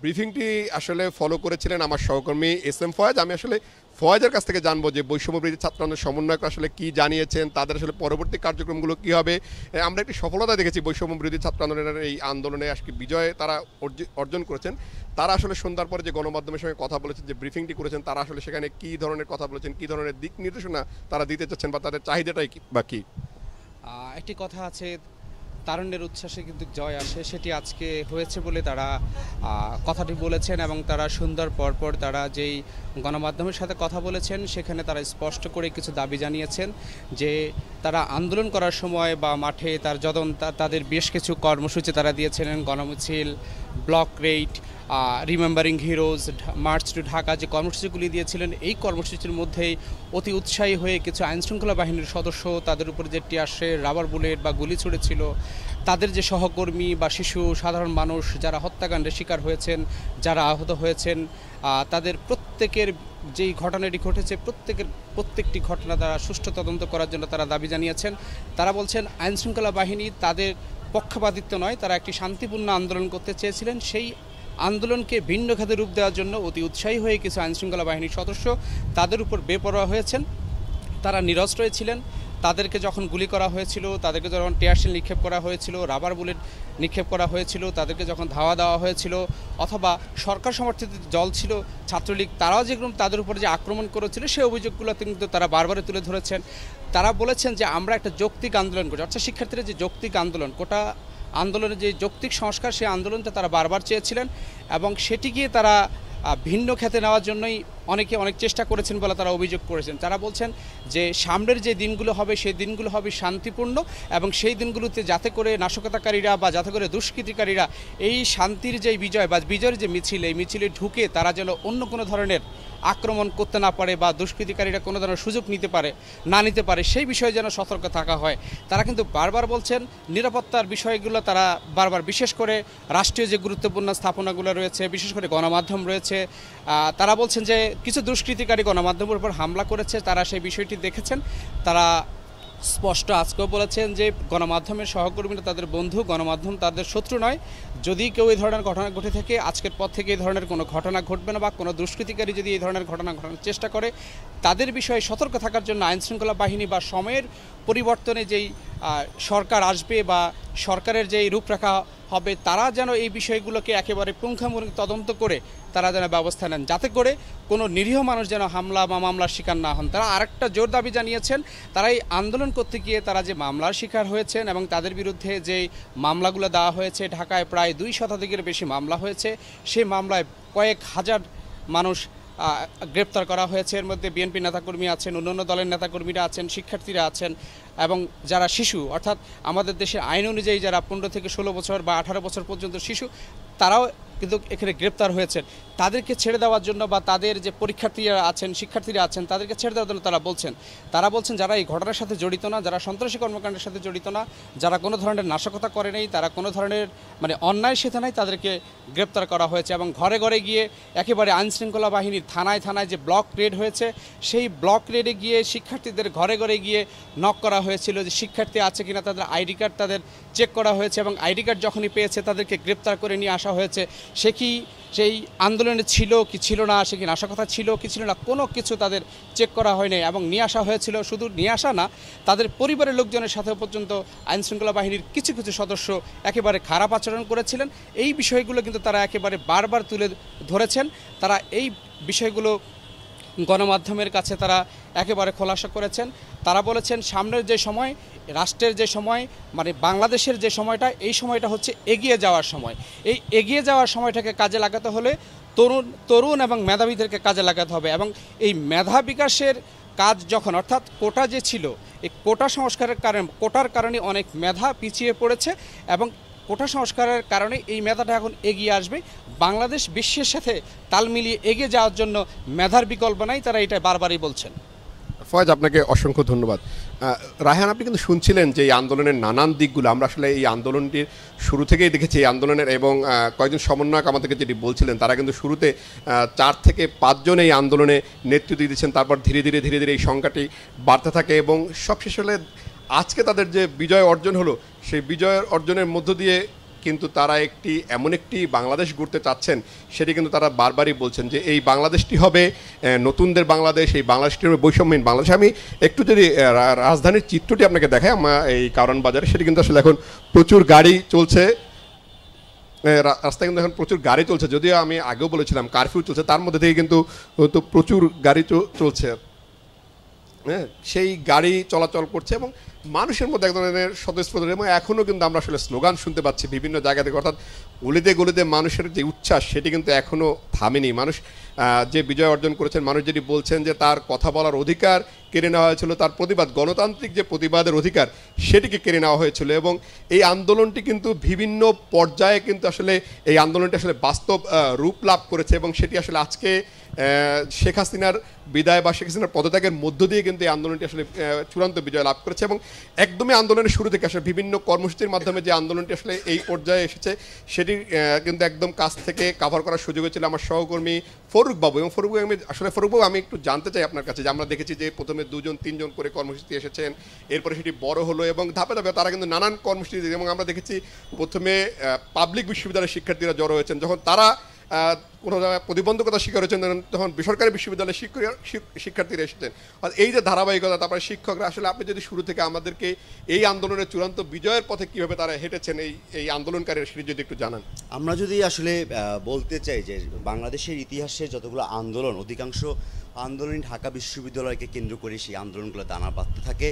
ব্রিফিংটি আসলে ফলো করেছিলেন আমার সহকর্মী SM ফয়েজ। আমি আসলে ফয়েজের কাছ থেকে জানবো যে বৈষম্যবিরোধী ছাত্র আন্দোলনের সমন্বয়করা আসলে কি জানিয়েছেন, তাদের আসলে পরবর্তী কার্যক্রমগুলো কী হবে। আমরা একটি সফলতা দেখেছি বৈষম্যবিরোধী ছাত্র আন্দোলনের এই আন্দোলনে আজকে বিজয় তারা অর্জন করেছেন। তারা আসলে সন্ধ্যার পরে যে গণমাধ্যমের সঙ্গে কথা বলেছেন, যে ব্রিফিংটি করেছেন, তারা আসলে সেখানে কী ধরনের কথা বলেছেন, কী ধরনের দিক নির্দেশনা তারা দিতে চাচ্ছেন বা তাদের চাহিদাটাই বা কী। একটি কথা আছে, তারুণ্যের উচ্ছ্বাসে কিন্তু জয় আসে, সেটি আজকে হয়েছে বলে তারা কথাটি বলেছেন এবং তারা সুন্দর পরপর তারা যেই গণমাধ্যমের সাথে কথা বলেছেন সেখানে তারা স্পষ্ট করে কিছু দাবি জানিয়েছেন যে তারা আন্দোলন করার সময় বা মাঠে তাদের বেশ কিছু কর্মসূচি তারা দিয়েছিলেন, গণমিছিল, blockade, remembering heroes, march to Dhaka, যে কর্মসূচিগুলি দিয়েছিলেন এই কর্মসূচির মধ্যেই অতি উৎসাহী হয়ে কিছু আইনশৃঙ্খলা বাহিনীর সদস্য তাদের উপর যে টিয়ারশেল, রাবার বুলেট বা গুলি ছুড়েছিল, তাদের যে সহকর্মী বা শিশু, সাধারণ মানুষ যারা হত্যাকাণ্ডের শিকার হয়েছেন, যারা আহত হয়েছেন, তাদের প্রত্যেকের যেই ঘটনাটি ঘটেছে প্রত্যেকটি ঘটনা তারা সুষ্ঠু তদন্ত করার জন্য তারা দাবি জানিয়েছেন। তারা বলছেন আইনশৃঙ্খলা বাহিনী তাদের পক্ষপাতিত্ব নয়, তারা একটি শান্তিপূর্ণ আন্দোলন করতে চেয়েছিলেন, সেই আন্দোলনকে ভিন্ন খাতে রূপ দেওয়ার জন্য অতি উৎসাহী হয়ে কিছু আইনশৃঙ্খলা বাহিনীর সদস্য তাদের উপর বেপরোয়া হয়েছেন। তারা নিরস্ত্রই ছিলেন, তাদেরকে যখন গুলি করা হয়েছিল, তাদেরকে যখন টিয়ারশেল নিক্ষেপ করা হয়েছিল, রাবার বুলেট নিক্ষেপ করা হয়েছিল, তাদেরকে যখন ধাওয়া দেওয়া হয়েছিল, অথবা সরকার সমর্থিত দল ছিল ছাত্রলীগ, তারাও যেরকম তাদের উপর যে আক্রমণ করেছিল সেই অভিযোগগুলো কিন্তু তারা বারবার তুলে ধরেছেন। তারা বলেছেন যে আমরা একটা যৌক্তিক আন্দোলন করছি, অর্থাৎ শিক্ষার্থীরা যে যৌক্তিক আন্দোলন, কোটা আন্দোলনের যে যৌক্তিক সংস্কার, সেই আন্দোলনটা তারা বারবার চেয়েছিলেন এবং সেটিকে তারা ভিন্ন খাতে নেওয়ার জন্যই অনেকে অনেক চেষ্টা করেছেন বলে তারা অভিযোগ করেছেন। তারা বলছেন যে সামনের যে দিনগুলো হবে সেই দিনগুলো হবে শান্তিপূর্ণ এবং সেই দিনগুলোতে যাতে করে নাশকতাকারীরা বা যাতে করে দুষ্কৃতিকারীরা এই শান্তির যে বিজয় বা বিজয়ের যে মিছিল, এই মিছিলে ঢুকে তারা যেন অন্য কোনো ধরনের আক্রমণ করতে না পারে বা দুষ্কৃতিকারীরা কোনো ধরনের সুযোগ নিতে পারে সেই বিষয়ে যেন সতর্ক থাকা হয়। তারা কিন্তু বারবার বলছেন নিরাপত্তার বিষয়গুলো তারা বারবার, বিশেষ করে রাষ্ট্রীয় যে গুরুত্বপূর্ণ স্থাপনাগুলো রয়েছে, বিশেষ করে গণমাধ্যম রয়েছে, তারা বলছেন যে কিছু দুষ্কৃতিকারী গণমাধ্যমের উপর হামলা করেছে, তারা সেই বিষয়টি দেখেছেন। তারা স্পষ্ট আজকেও বলেছেন যে গণমাধ্যমের সহকর্মীরা তাদের বন্ধু, গণমাধ্যম তাদের শত্রু নয়। যদি কেউ এই ধরনের ঘটনা ঘটে থাকে, আজকের পর থেকে এই ধরনের কোনো ঘটনা ঘটবে না, বা কোনো দুষ্কৃতিকারী যদি এই ধরনের ঘটনা ঘটানোর চেষ্টা করে তাদের বিষয়ে সতর্ক থাকার জন্য আইনশৃঙ্খলা বাহিনী বা সময়ের পরিবর্তনে যেই সরকার আসবে বা সরকারের যেই রূপরেখা হবে, তারা যেন এই বিষয়গুলোকে একেবারে পুঙ্খানুপুঙ্খ তদন্ত করে তারা যেন ব্যবস্থা নেন, যাতে করে কোনো নিরীহ মানুষ যেন হামলা বা মামলার শিকার না হন। তারা আরেকটা জোর দাবি জানিয়েছেন, তারা এই আন্দোলন করতে গিয়ে তারা যে মামলার শিকার হয়েছেন এবং তাদের বিরুদ্ধে যে মামলাগুলো দেওয়া হয়েছে, ঢাকায় প্রায় 2 শতাধিকের বেশি মামলা হয়েছে, সেই মামলায় কয়েক হাজার মানুষ গ্রেপ্তার করা হয়েছে। এর মধ্যে বিএনপি নেতাকর্মী আছেন, অন্যান্য দলের নেতাকর্মীরা আছেন, শিক্ষার্থীরা আছেন এবং যারা শিশু, অর্থাৎ আমাদের দেশের আইন অনুযায়ী যারা 15 থেকে 16 বছর বা 18 বছর পর্যন্ত শিশু, তারাও কিন্তু এখানে গ্রেপ্তার হয়েছেন। তাদেরকে ছেড়ে দেওয়ার জন্য বা তাদের যে পরীক্ষার্থীরা আছেন, শিক্ষার্থীরা আছেন, তাদেরকে ছেড়ে দেওয়ার জন্য তারা বলছেন যারা এই ঘটনার সাথে জড়িত না, যারা সন্ত্রাসী কর্মকাণ্ডের সাথে জড়িত না, যারা কোনো ধরনের নাশকতা করে নেই, তারা কোনো ধরনের অন্যায় সাথে নাই, তাদেরকে গ্রেপ্তার করা হয়েছে। এবং ঘরে ঘরে গিয়ে একেবারে আইনশৃঙ্খলা বাহিনীর থানায় থানায় যে ব্লক রেড হয়েছে, সেই ব্লক রেডে গিয়ে শিক্ষার্থীদের ঘরে ঘরে গিয়ে নক করা হয়েছিল যে শিক্ষার্থী আছে কিনা, তাদের আইডি কার্ড তাদের চেক করা হয়েছে এবং আইডি কার্ড যখনই পেয়েছে তাদেরকে গ্রেপ্তার করে নিয়ে আসা হয়েছে। সে কি সেই আন্দোলনে ছিল কি ছিল না, সে কি নাশকতা ছিল কি ছিল না, কোনো কিছু তাদের চেক করা হয়নি এবং নিয়ে আসা হয়েছিল। শুধু নিয়ে আসা না, তাদের পরিবারের লোকজনের সাথে পর্যন্ত আইনশৃঙ্খলা বাহিনীর কিছু কিছু সদস্য একেবারে খারাপ আচরণ করেছিলেন। এই বিষয়গুলো কিন্তু তারা একেবারে বারবার তুলে ধরেছেন। তারা এই বিষয়গুলো গণমাধ্যমের কাছে তারা একেবারে খোলাসা করেছেন। তারা বলেছেন সামনের যে সময়, রাষ্ট্রের যে সময়, মানে বাংলাদেশের যে সময়টা, এই সময়টা হচ্ছে এগিয়ে যাওয়ার সময়। এই এগিয়ে যাওয়ার সময়টাকে কাজে লাগাতে হলে তরুণ এবং মেধাবীদেরকে কাজে লাগাতে হবে। এবং এই মেধা বিকাশের কাজ যখন, অর্থাৎ কোটা যে ছিল, এই কোটা সংস্কারের কোটার কারণে অনেক মেধা পিছিয়ে পড়েছে এবং কোটা সংস্কারের কারণে এই মেধাটা এখন এগিয়ে আসবে। বাংলাদেশ বিশ্বের সাথে তাল মিলিয়ে এগিয়ে যাওয়ার জন্য মেধার বিকল্প নাই, তারা এটা বারবারই বলছেন। ফয়েজ, আপনাকে অসংখ্য ধন্যবাদ। রায়হান, আপনি কিন্তু শুনছিলেন যে এই আন্দোলনের নানান দিকগুলো। আমরা আসলে এই আন্দোলনটির শুরু থেকেই দেখেছি এই আন্দোলনের, এবং কয়েকজন সমন্বয়ক আমাদেরকে যেটি বলছিলেন, তারা কিন্তু শুরুতে 4 থেকে 5 জন এই আন্দোলনে নেতৃত্ব দিয়েছেন। তারপর ধীরে ধীরে এই সংখ্যাটি বাড়তে থাকে এবং সবশেষ হলে আজকে তাদের যে বিজয় অর্জন হলো, সেই বিজয়ের অর্জনের মধ্য দিয়ে কিন্তু তারা এমন একটি বাংলাদেশ গড়তে চাচ্ছেন, সেটি কিন্তু তারা বারবারই বলছেন যে এই বাংলাদেশটি হবে নতুনদের বাংলাদেশ, এই বাংলাদেশটি হবে বৈষম্যহীন বাংলাদেশ। আমি একটু যদি রাজধানীর চিত্রটি আপনাকে দেখাই, আমার এই কারণ বাজারে, সেটি কিন্তু আসলে এখন প্রচুর গাড়ি চলছে, রাস্তায় কিন্তু এখন প্রচুর গাড়ি চলছে। যদিও আমি আগেও বলেছিলাম কারফিউ চলছে, তার মধ্যে থেকে কিন্তু প্রচুর গাড়ি চলছে। হ্যাঁ, সেই গাড়ি চলাচল করছে এবং মানুষের মধ্যে এক ধরনের স্বতঃস্ফূর্ত, এবং এখনও কিন্তু আমরা আসলে স্লোগান শুনতে পাচ্ছি বিভিন্ন জায়গা থেকে, অর্থাৎ গলিতে মানুষের যে উচ্ছ্বাস, সেটি কিন্তু এখনও থামেনি। মানুষ যে বিজয় অর্জন করেছেন, মানুষ যেটি বলছেন যে তার কথা বলার অধিকার কেড়ে নেওয়া হয়েছিল, তার প্রতিবাদ, গণতান্ত্রিক যে প্রতিবাদের অধিকার, সেটিকে কেড়ে নেওয়া হয়েছিল। এবং এই আন্দোলনটি কিন্তু বিভিন্ন পর্যায়ে কিন্তু আসলে এই আন্দোলনটি আসলে বাস্তব রূপ লাভ করেছে, এবং সেটি আসলে আজকে শেখ হাসিনার বিদায় বা শেখ হাসিনার পদত্যাগের মধ্য দিয়ে কিন্তু এই আন্দোলনটি আসলে চূড়ান্ত বিজয় লাভ করেছে। এবং একদমই আন্দোলনের শুরু থেকে আসলে বিভিন্ন কর্মসূচির মাধ্যমে যে আন্দোলনটি আসলে এই পর্যায়ে এসেছে, সেটি কিন্তু একদম কাছ থেকে কাভার করার সুযোগ হয়েছিল আমার সহকর্মী ফরুক বাবু। এবং ফরুক বাবু, আমি একটু জানতে চাই আপনার কাছে যে আমরা দেখেছি যে প্রথমে 2-3 জন করে কর্মসূচি এসেছেন, এরপরে সেটি বড় হলো এবং ধাপে ধাপে তারা কিন্তু নানান কর্মসূচি, এবং আমরা দেখেছি প্রথমে পাবলিক বিশ্ববিদ্যালয়ের শিক্ষার্থীরা জড়ো হয়েছেন, যখন তারা কোনো প্রতিবন্ধকতার শিকার হয়েছেন তখন বেসরকারি বিশ্ববিদ্যালয়ের শিক্ষার্থীরা এসেছেন। আর এই যে ধারাবাহিকতা, তারপরে শিক্ষকরা, আসলে আপনি যদি শুরু থেকে আমাদেরকে এই আন্দোলনের চূড়ান্ত বিজয়ের পথে কীভাবে তারা হেঁটেছেন এই আন্দোলনকারীরা, সেটি যদি একটু জানান। আমরা যদি আসলে বলতে চাই যে বাংলাদেশের ইতিহাসে যতগুলো আন্দোলন, অধিকাংশ আন্দোলনই ঢাকা বিশ্ববিদ্যালয়কে কেন্দ্র করে সেই আন্দোলনগুলো দানা বাঁধতে থাকে।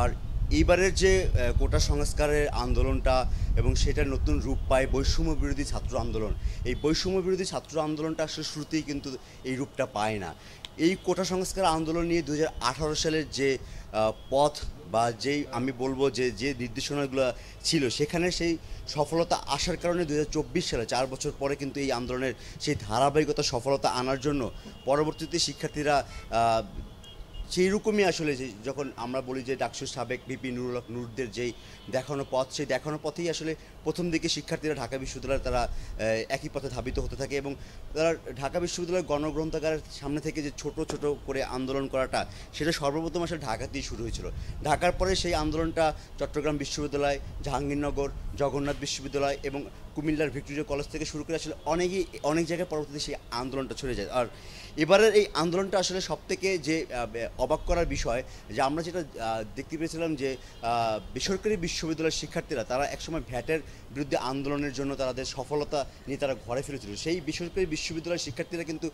আর এইবারের যে কোটা সংস্কারের আন্দোলনটা এবং সেটার নতুন রূপ পায় বৈষম্য বিরোধী ছাত্র আন্দোলন, এই বৈষম্য বিরোধী ছাত্র আন্দোলনটা আসলে শুরুতেই কিন্তু এই রূপটা পায় না। এই কোটা সংস্কার আন্দোলন নিয়ে 2018 সালের যে পথ বা যেই আমি বলবো যে নির্দেশনাগুলো ছিল, সেখানে সেই সফলতা আসার কারণে 2024 সালে 4 বছর পরে কিন্তু এই আন্দোলনের সেই ধারাবাহিকতা সফলতা আনার জন্য পরবর্তীতে শিক্ষার্থীরা সেই রকমই আসলে যখন আমরা বলি যে ডাকসুর সাবেক ভিপি নুরুল হক নূরদের যেই দেখানো পথ, সেই দেখানো পথেই আসলে প্রথম দিকে শিক্ষার্থীরা ঢাকা বিশ্ববিদ্যালয়ে তারা একই পথে ধাবিত হতে থাকে এবং তারা ঢাকা বিশ্ববিদ্যালয়ের গণগ্রন্থাগারের সামনে থেকে যে ছোট করে আন্দোলন করাটা, সেটা সর্বপ্রথম আসলে ঢাকাতেই শুরু হয়েছিল। ঢাকার পরে সেই আন্দোলনটা চট্টগ্রাম বিশ্ববিদ্যালয়, জাহাঙ্গীরনগর, জগন্নাথ বিশ্ববিদ্যালয় এবং কুমিল্লার ভিক্টোরিয়া কলেজ থেকে শুরু করে আসলে অনেক জায়গায় পরবর্তীতে সেই আন্দোলনটা ছড়িয়ে যায়। আর এবারের এই আন্দোলনটা আসলে সবথেকে যে অবাক করার বিষয়, যে আমরা যেটা দেখতে পেয়েছিলাম যে বেসরকারি বিশ্ববিদ্যালয়ের শিক্ষার্থীরা তারা একসময় ভ্যাটের বিরুদ্ধে আন্দোলনের জন্য তাদের সফলতা নিয়ে তারা ঘরে ফিরেছিল, সেই বেসরকারি বিশ্ববিদ্যালয়ের শিক্ষার্থীরা কিন্তু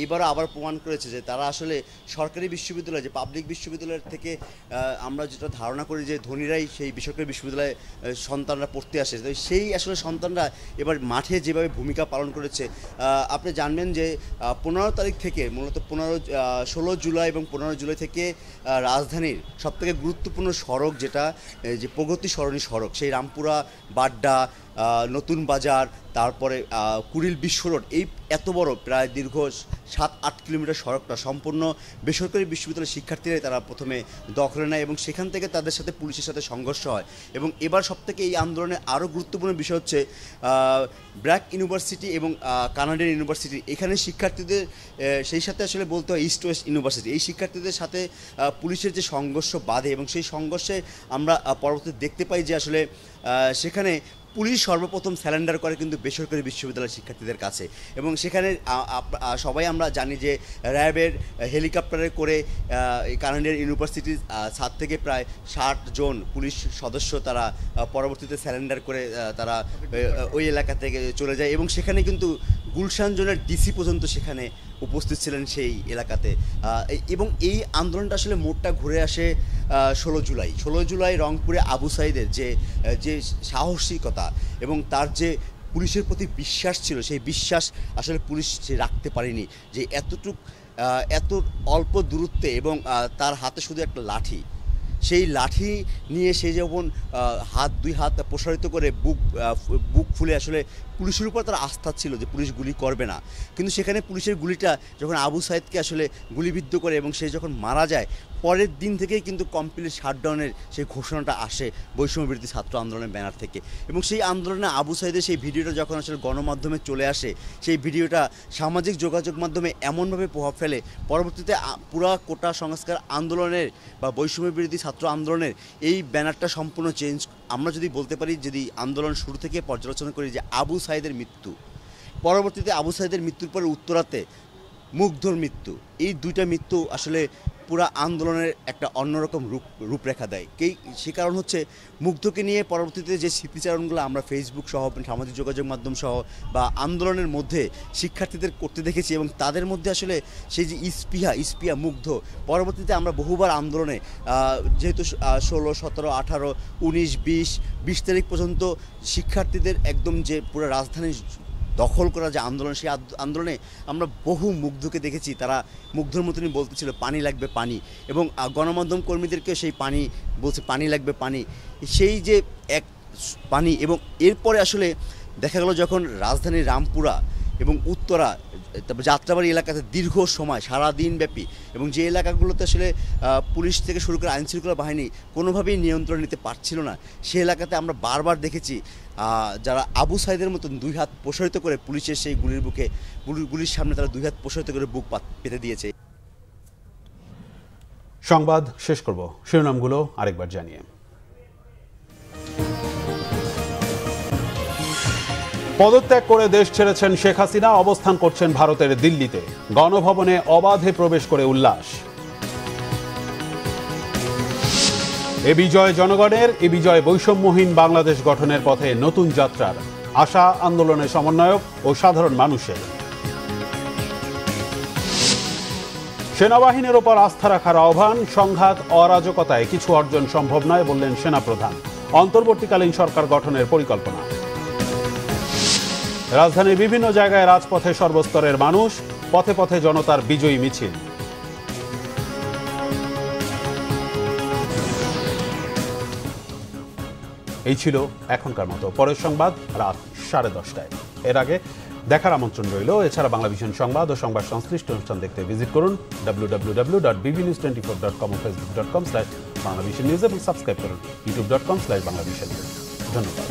এবার আবার প্রমাণ করেছে যে তারা আসলে সরকারি বিশ্ববিদ্যালয়, যে পাবলিক বিশ্ববিদ্যালয়ের থেকে আমরা যেটা ধারণা করি যে ধনীরাই সেই বেসরকারি বিশ্ববিদ্যালয়ে সন্তানরা পড়তে আসে, তো সেই আসলে সন্তানরা এবার মাঠে যেভাবে ভূমিকা পালন করেছে। আপনি জানবেন যে 15 তারিখ থেকে মূলত 16 জুলাই এবং 15 জুলাই থেকে রাজধানীর সবথেকে গুরুত্বপূর্ণ সড়ক যেটা যে প্রগতি সরণি সড়ক, সেই রামপুরা, বাড্ডা, নতুন বাজার, তারপরে কুড়িল বিশ্ব রোড, এই এত বড় প্রায় দীর্ঘ 7-8 কিলোমিটার সড়কটা সম্পূর্ণ বেসরকারি বিশ্ববিদ্যালয়ের শিক্ষার্থীরাই তারা প্রথমে দখলে নেয় এবং সেখান থেকে তাদের সাথে পুলিশের সাথে সংঘর্ষ হয়। এবং এবার সবথেকে এই আন্দোলনের আরও গুরুত্বপূর্ণ বিষয় হচ্ছে ব্র্যাক ইউনিভার্সিটি এবং কানাডিয়ান ইউনিভার্সিটি, এখানে শিক্ষার্থীদের সেই সাথে আসলে বলতে হয় ইস্ট ওয়েস্ট ইউনিভার্সিটি, এই শিক্ষার্থীদের সাথে পুলিশের যে সংঘর্ষ বাধে এবং সেই সংঘর্ষে আমরা পরবর্তীতে দেখতে পাই যে আসলে সেখানে পুলিশ সর্বপ্রথম স্যালেন্ডার করে কিন্তু বেসরকারি বিশ্ববিদ্যালয়ের শিক্ষার্থীদের কাছে, এবং সেখানে সবাই আমরা জানি যে র্যাবের হেলিকপ্টারে করে কানাডিয়ান ইউনিভার্সিটির ছাদ থেকে প্রায় 60 জন পুলিশ সদস্য তারা পরবর্তীতে স্যালেন্ডার করে তারা ওই এলাকা থেকে চলে যায়, এবং সেখানে কিন্তু গুলশান জোনের ডিসি পর্যন্ত সেখানে উপস্থিত ছিলেন সেই এলাকাতে। এবং এই আন্দোলনটা আসলে মোড়টা ঘুরে আসে 16 জুলাই রংপুরে আবু সাঈদের যে সাহসিকতা এবং তার যে পুলিশের প্রতি বিশ্বাস ছিল, সেই বিশ্বাস আসলে পুলিশ রাখতে পারেনি, যে এত অল্প দূরত্বে এবং তার হাতে শুধু একটা লাঠি, সেই লাঠি নিয়ে সে যখন দুই হাত প্রসারিত করে বুক ফুলে আসলে পুলিশের উপর তার আস্থা ছিল যে পুলিশ গুলি করবে না, কিন্তু সেখানে পুলিশের গুলিটা যখন আবু সাঈদকে আসলে গুলিবিদ্ধ করে এবং সে যখন মারা যায়, পরের দিন থেকেই কিন্তু কমপ্লিট শাটডাউনের সেই ঘোষণাটা আসে বৈষম্যবিরোধী ছাত্র আন্দোলনের ব্যানার থেকে। এবং সেই আন্দোলনে আবু সাঈদের সেই ভিডিওটা যখন আসলে গণমাধ্যমে চলে আসে, সেই ভিডিওটা সামাজিক যোগাযোগ মাধ্যমে এমনভাবে প্রভাব ফেলে, পরবর্তীতে পুরা কোটা সংস্কার আন্দোলনের বা বৈষম্যবিরোধী ছাত্র আন্দোলনের এই ব্যানারটা সম্পূর্ণ চেঞ্জ। আমরা যদি বলতে পারি, যদি আন্দোলন শুরু থেকে পর্যালোচনা করি, যে আবু সাঈদের মৃত্যু, পরবর্তীতে আবু সাঈদের মৃত্যুর পরে উত্তরাতে মুগ্ধর মৃত্যু, এই দুইটা মৃত্যু আসলে পুরা আন্দোলনের একটা অন্যরকম রূপরেখা দেয়। সে কারণ হচ্ছে মুগ্ধকে নিয়ে পরবর্তীতে যে স্মৃতিচারণগুলো আমরা ফেসবুক সহ সামাজিক যোগাযোগ মাধ্যম সহ বা আন্দোলনের মধ্যে শিক্ষার্থীদের করতে দেখেছি, এবং তাদের মধ্যে আসলে সেই যে ইস্পিয়া মুগ্ধ, পরবর্তীতে আমরা বহুবার আন্দোলনে যেহেতু 16, 17, 18, 19, 20 তারিখ পর্যন্ত শিক্ষার্থীদের একদম যে পুরো রাজধানী দখল করা যে আন্দোলন, সেই আন্দোলনে আমরা বহু মুগ্ধকে দেখেছি, তারা মুগ্ধর মতনই বলতেছিল পানি লাগবে পানি, এবং গণমাধ্যম কর্মীদেরকে সেই পানি বলছে পানি লাগবে পানি, সেই যে এক পানি। এবং এরপরে আসলে দেখা গেল যখন রাজধানীর রামপুরা এবং উত্তরা, তারপর যাত্রাবাড়ি এলাকাতে দীর্ঘ সময় সারাদিন ব্যাপী, এবং যে এলাকাগুলোতে আসলে পুলিশ থেকে শুরু করে আইনশৃঙ্খলা বাহিনী কোনোভাবেই নিয়ন্ত্রণ নিতে পারছিল না, সে এলাকাতে আমরা বারবার দেখেছি যারা আবু সাঈদের মতন দুই হাত প্রসারিত করে পুলিশের সেই গুলির সামনে তারা দুই হাত প্রসারিত করে বুক পেতে দিয়েছে। সংবাদ শেষ করব, শিরোনামগুলো আরেকবার জানিয়ে। পদত্যাগ করে দেশ ছেড়েছেন শেখ হাসিনা, অবস্থান করছেন ভারতের দিল্লিতে। গণভবনে অবাধে প্রবেশ করে উল্লাস। এ বিজয় জনগণের, এ বিজয় বৈষম্যহীন বাংলাদেশ গঠনের পথে নতুন যাত্রার আশা আন্দোলনের সমন্বয়ক ও সাধারণ মানুষের। সেনাবাহিনীর ওপর আস্থা রাখার আহ্বান, সংঘাত অরাজকতায় কিছু অর্জন সম্ভব নয় বললেন সেনাপ্রধান। অন্তর্বর্তীকালীন সরকার গঠনের পরিকল্পনা। রাজধানীর বিভিন্ন জায়গায় রাজপথে সর্বস্তরের মানুষ, পথে পথে জনতার বিজয়ী মিছিল। এই ছিল এখনকার মতো। পরের সংবাদ রাত 10:30টায়। এর আগে দেখার আমন্ত্রণ রইল। এছাড়া বাংলাভিশন সংবাদ ও সংবাদ সংশ্লিষ্ট অনুষ্ঠান দেখতে ভিজিট করুন www.bbnews24.com ও facebook.com/বাংলাভিশন নিউজ এবং সাবস্ক্রাইব করুন youtube.com/বাংলাভিশন। ধন্যবাদ।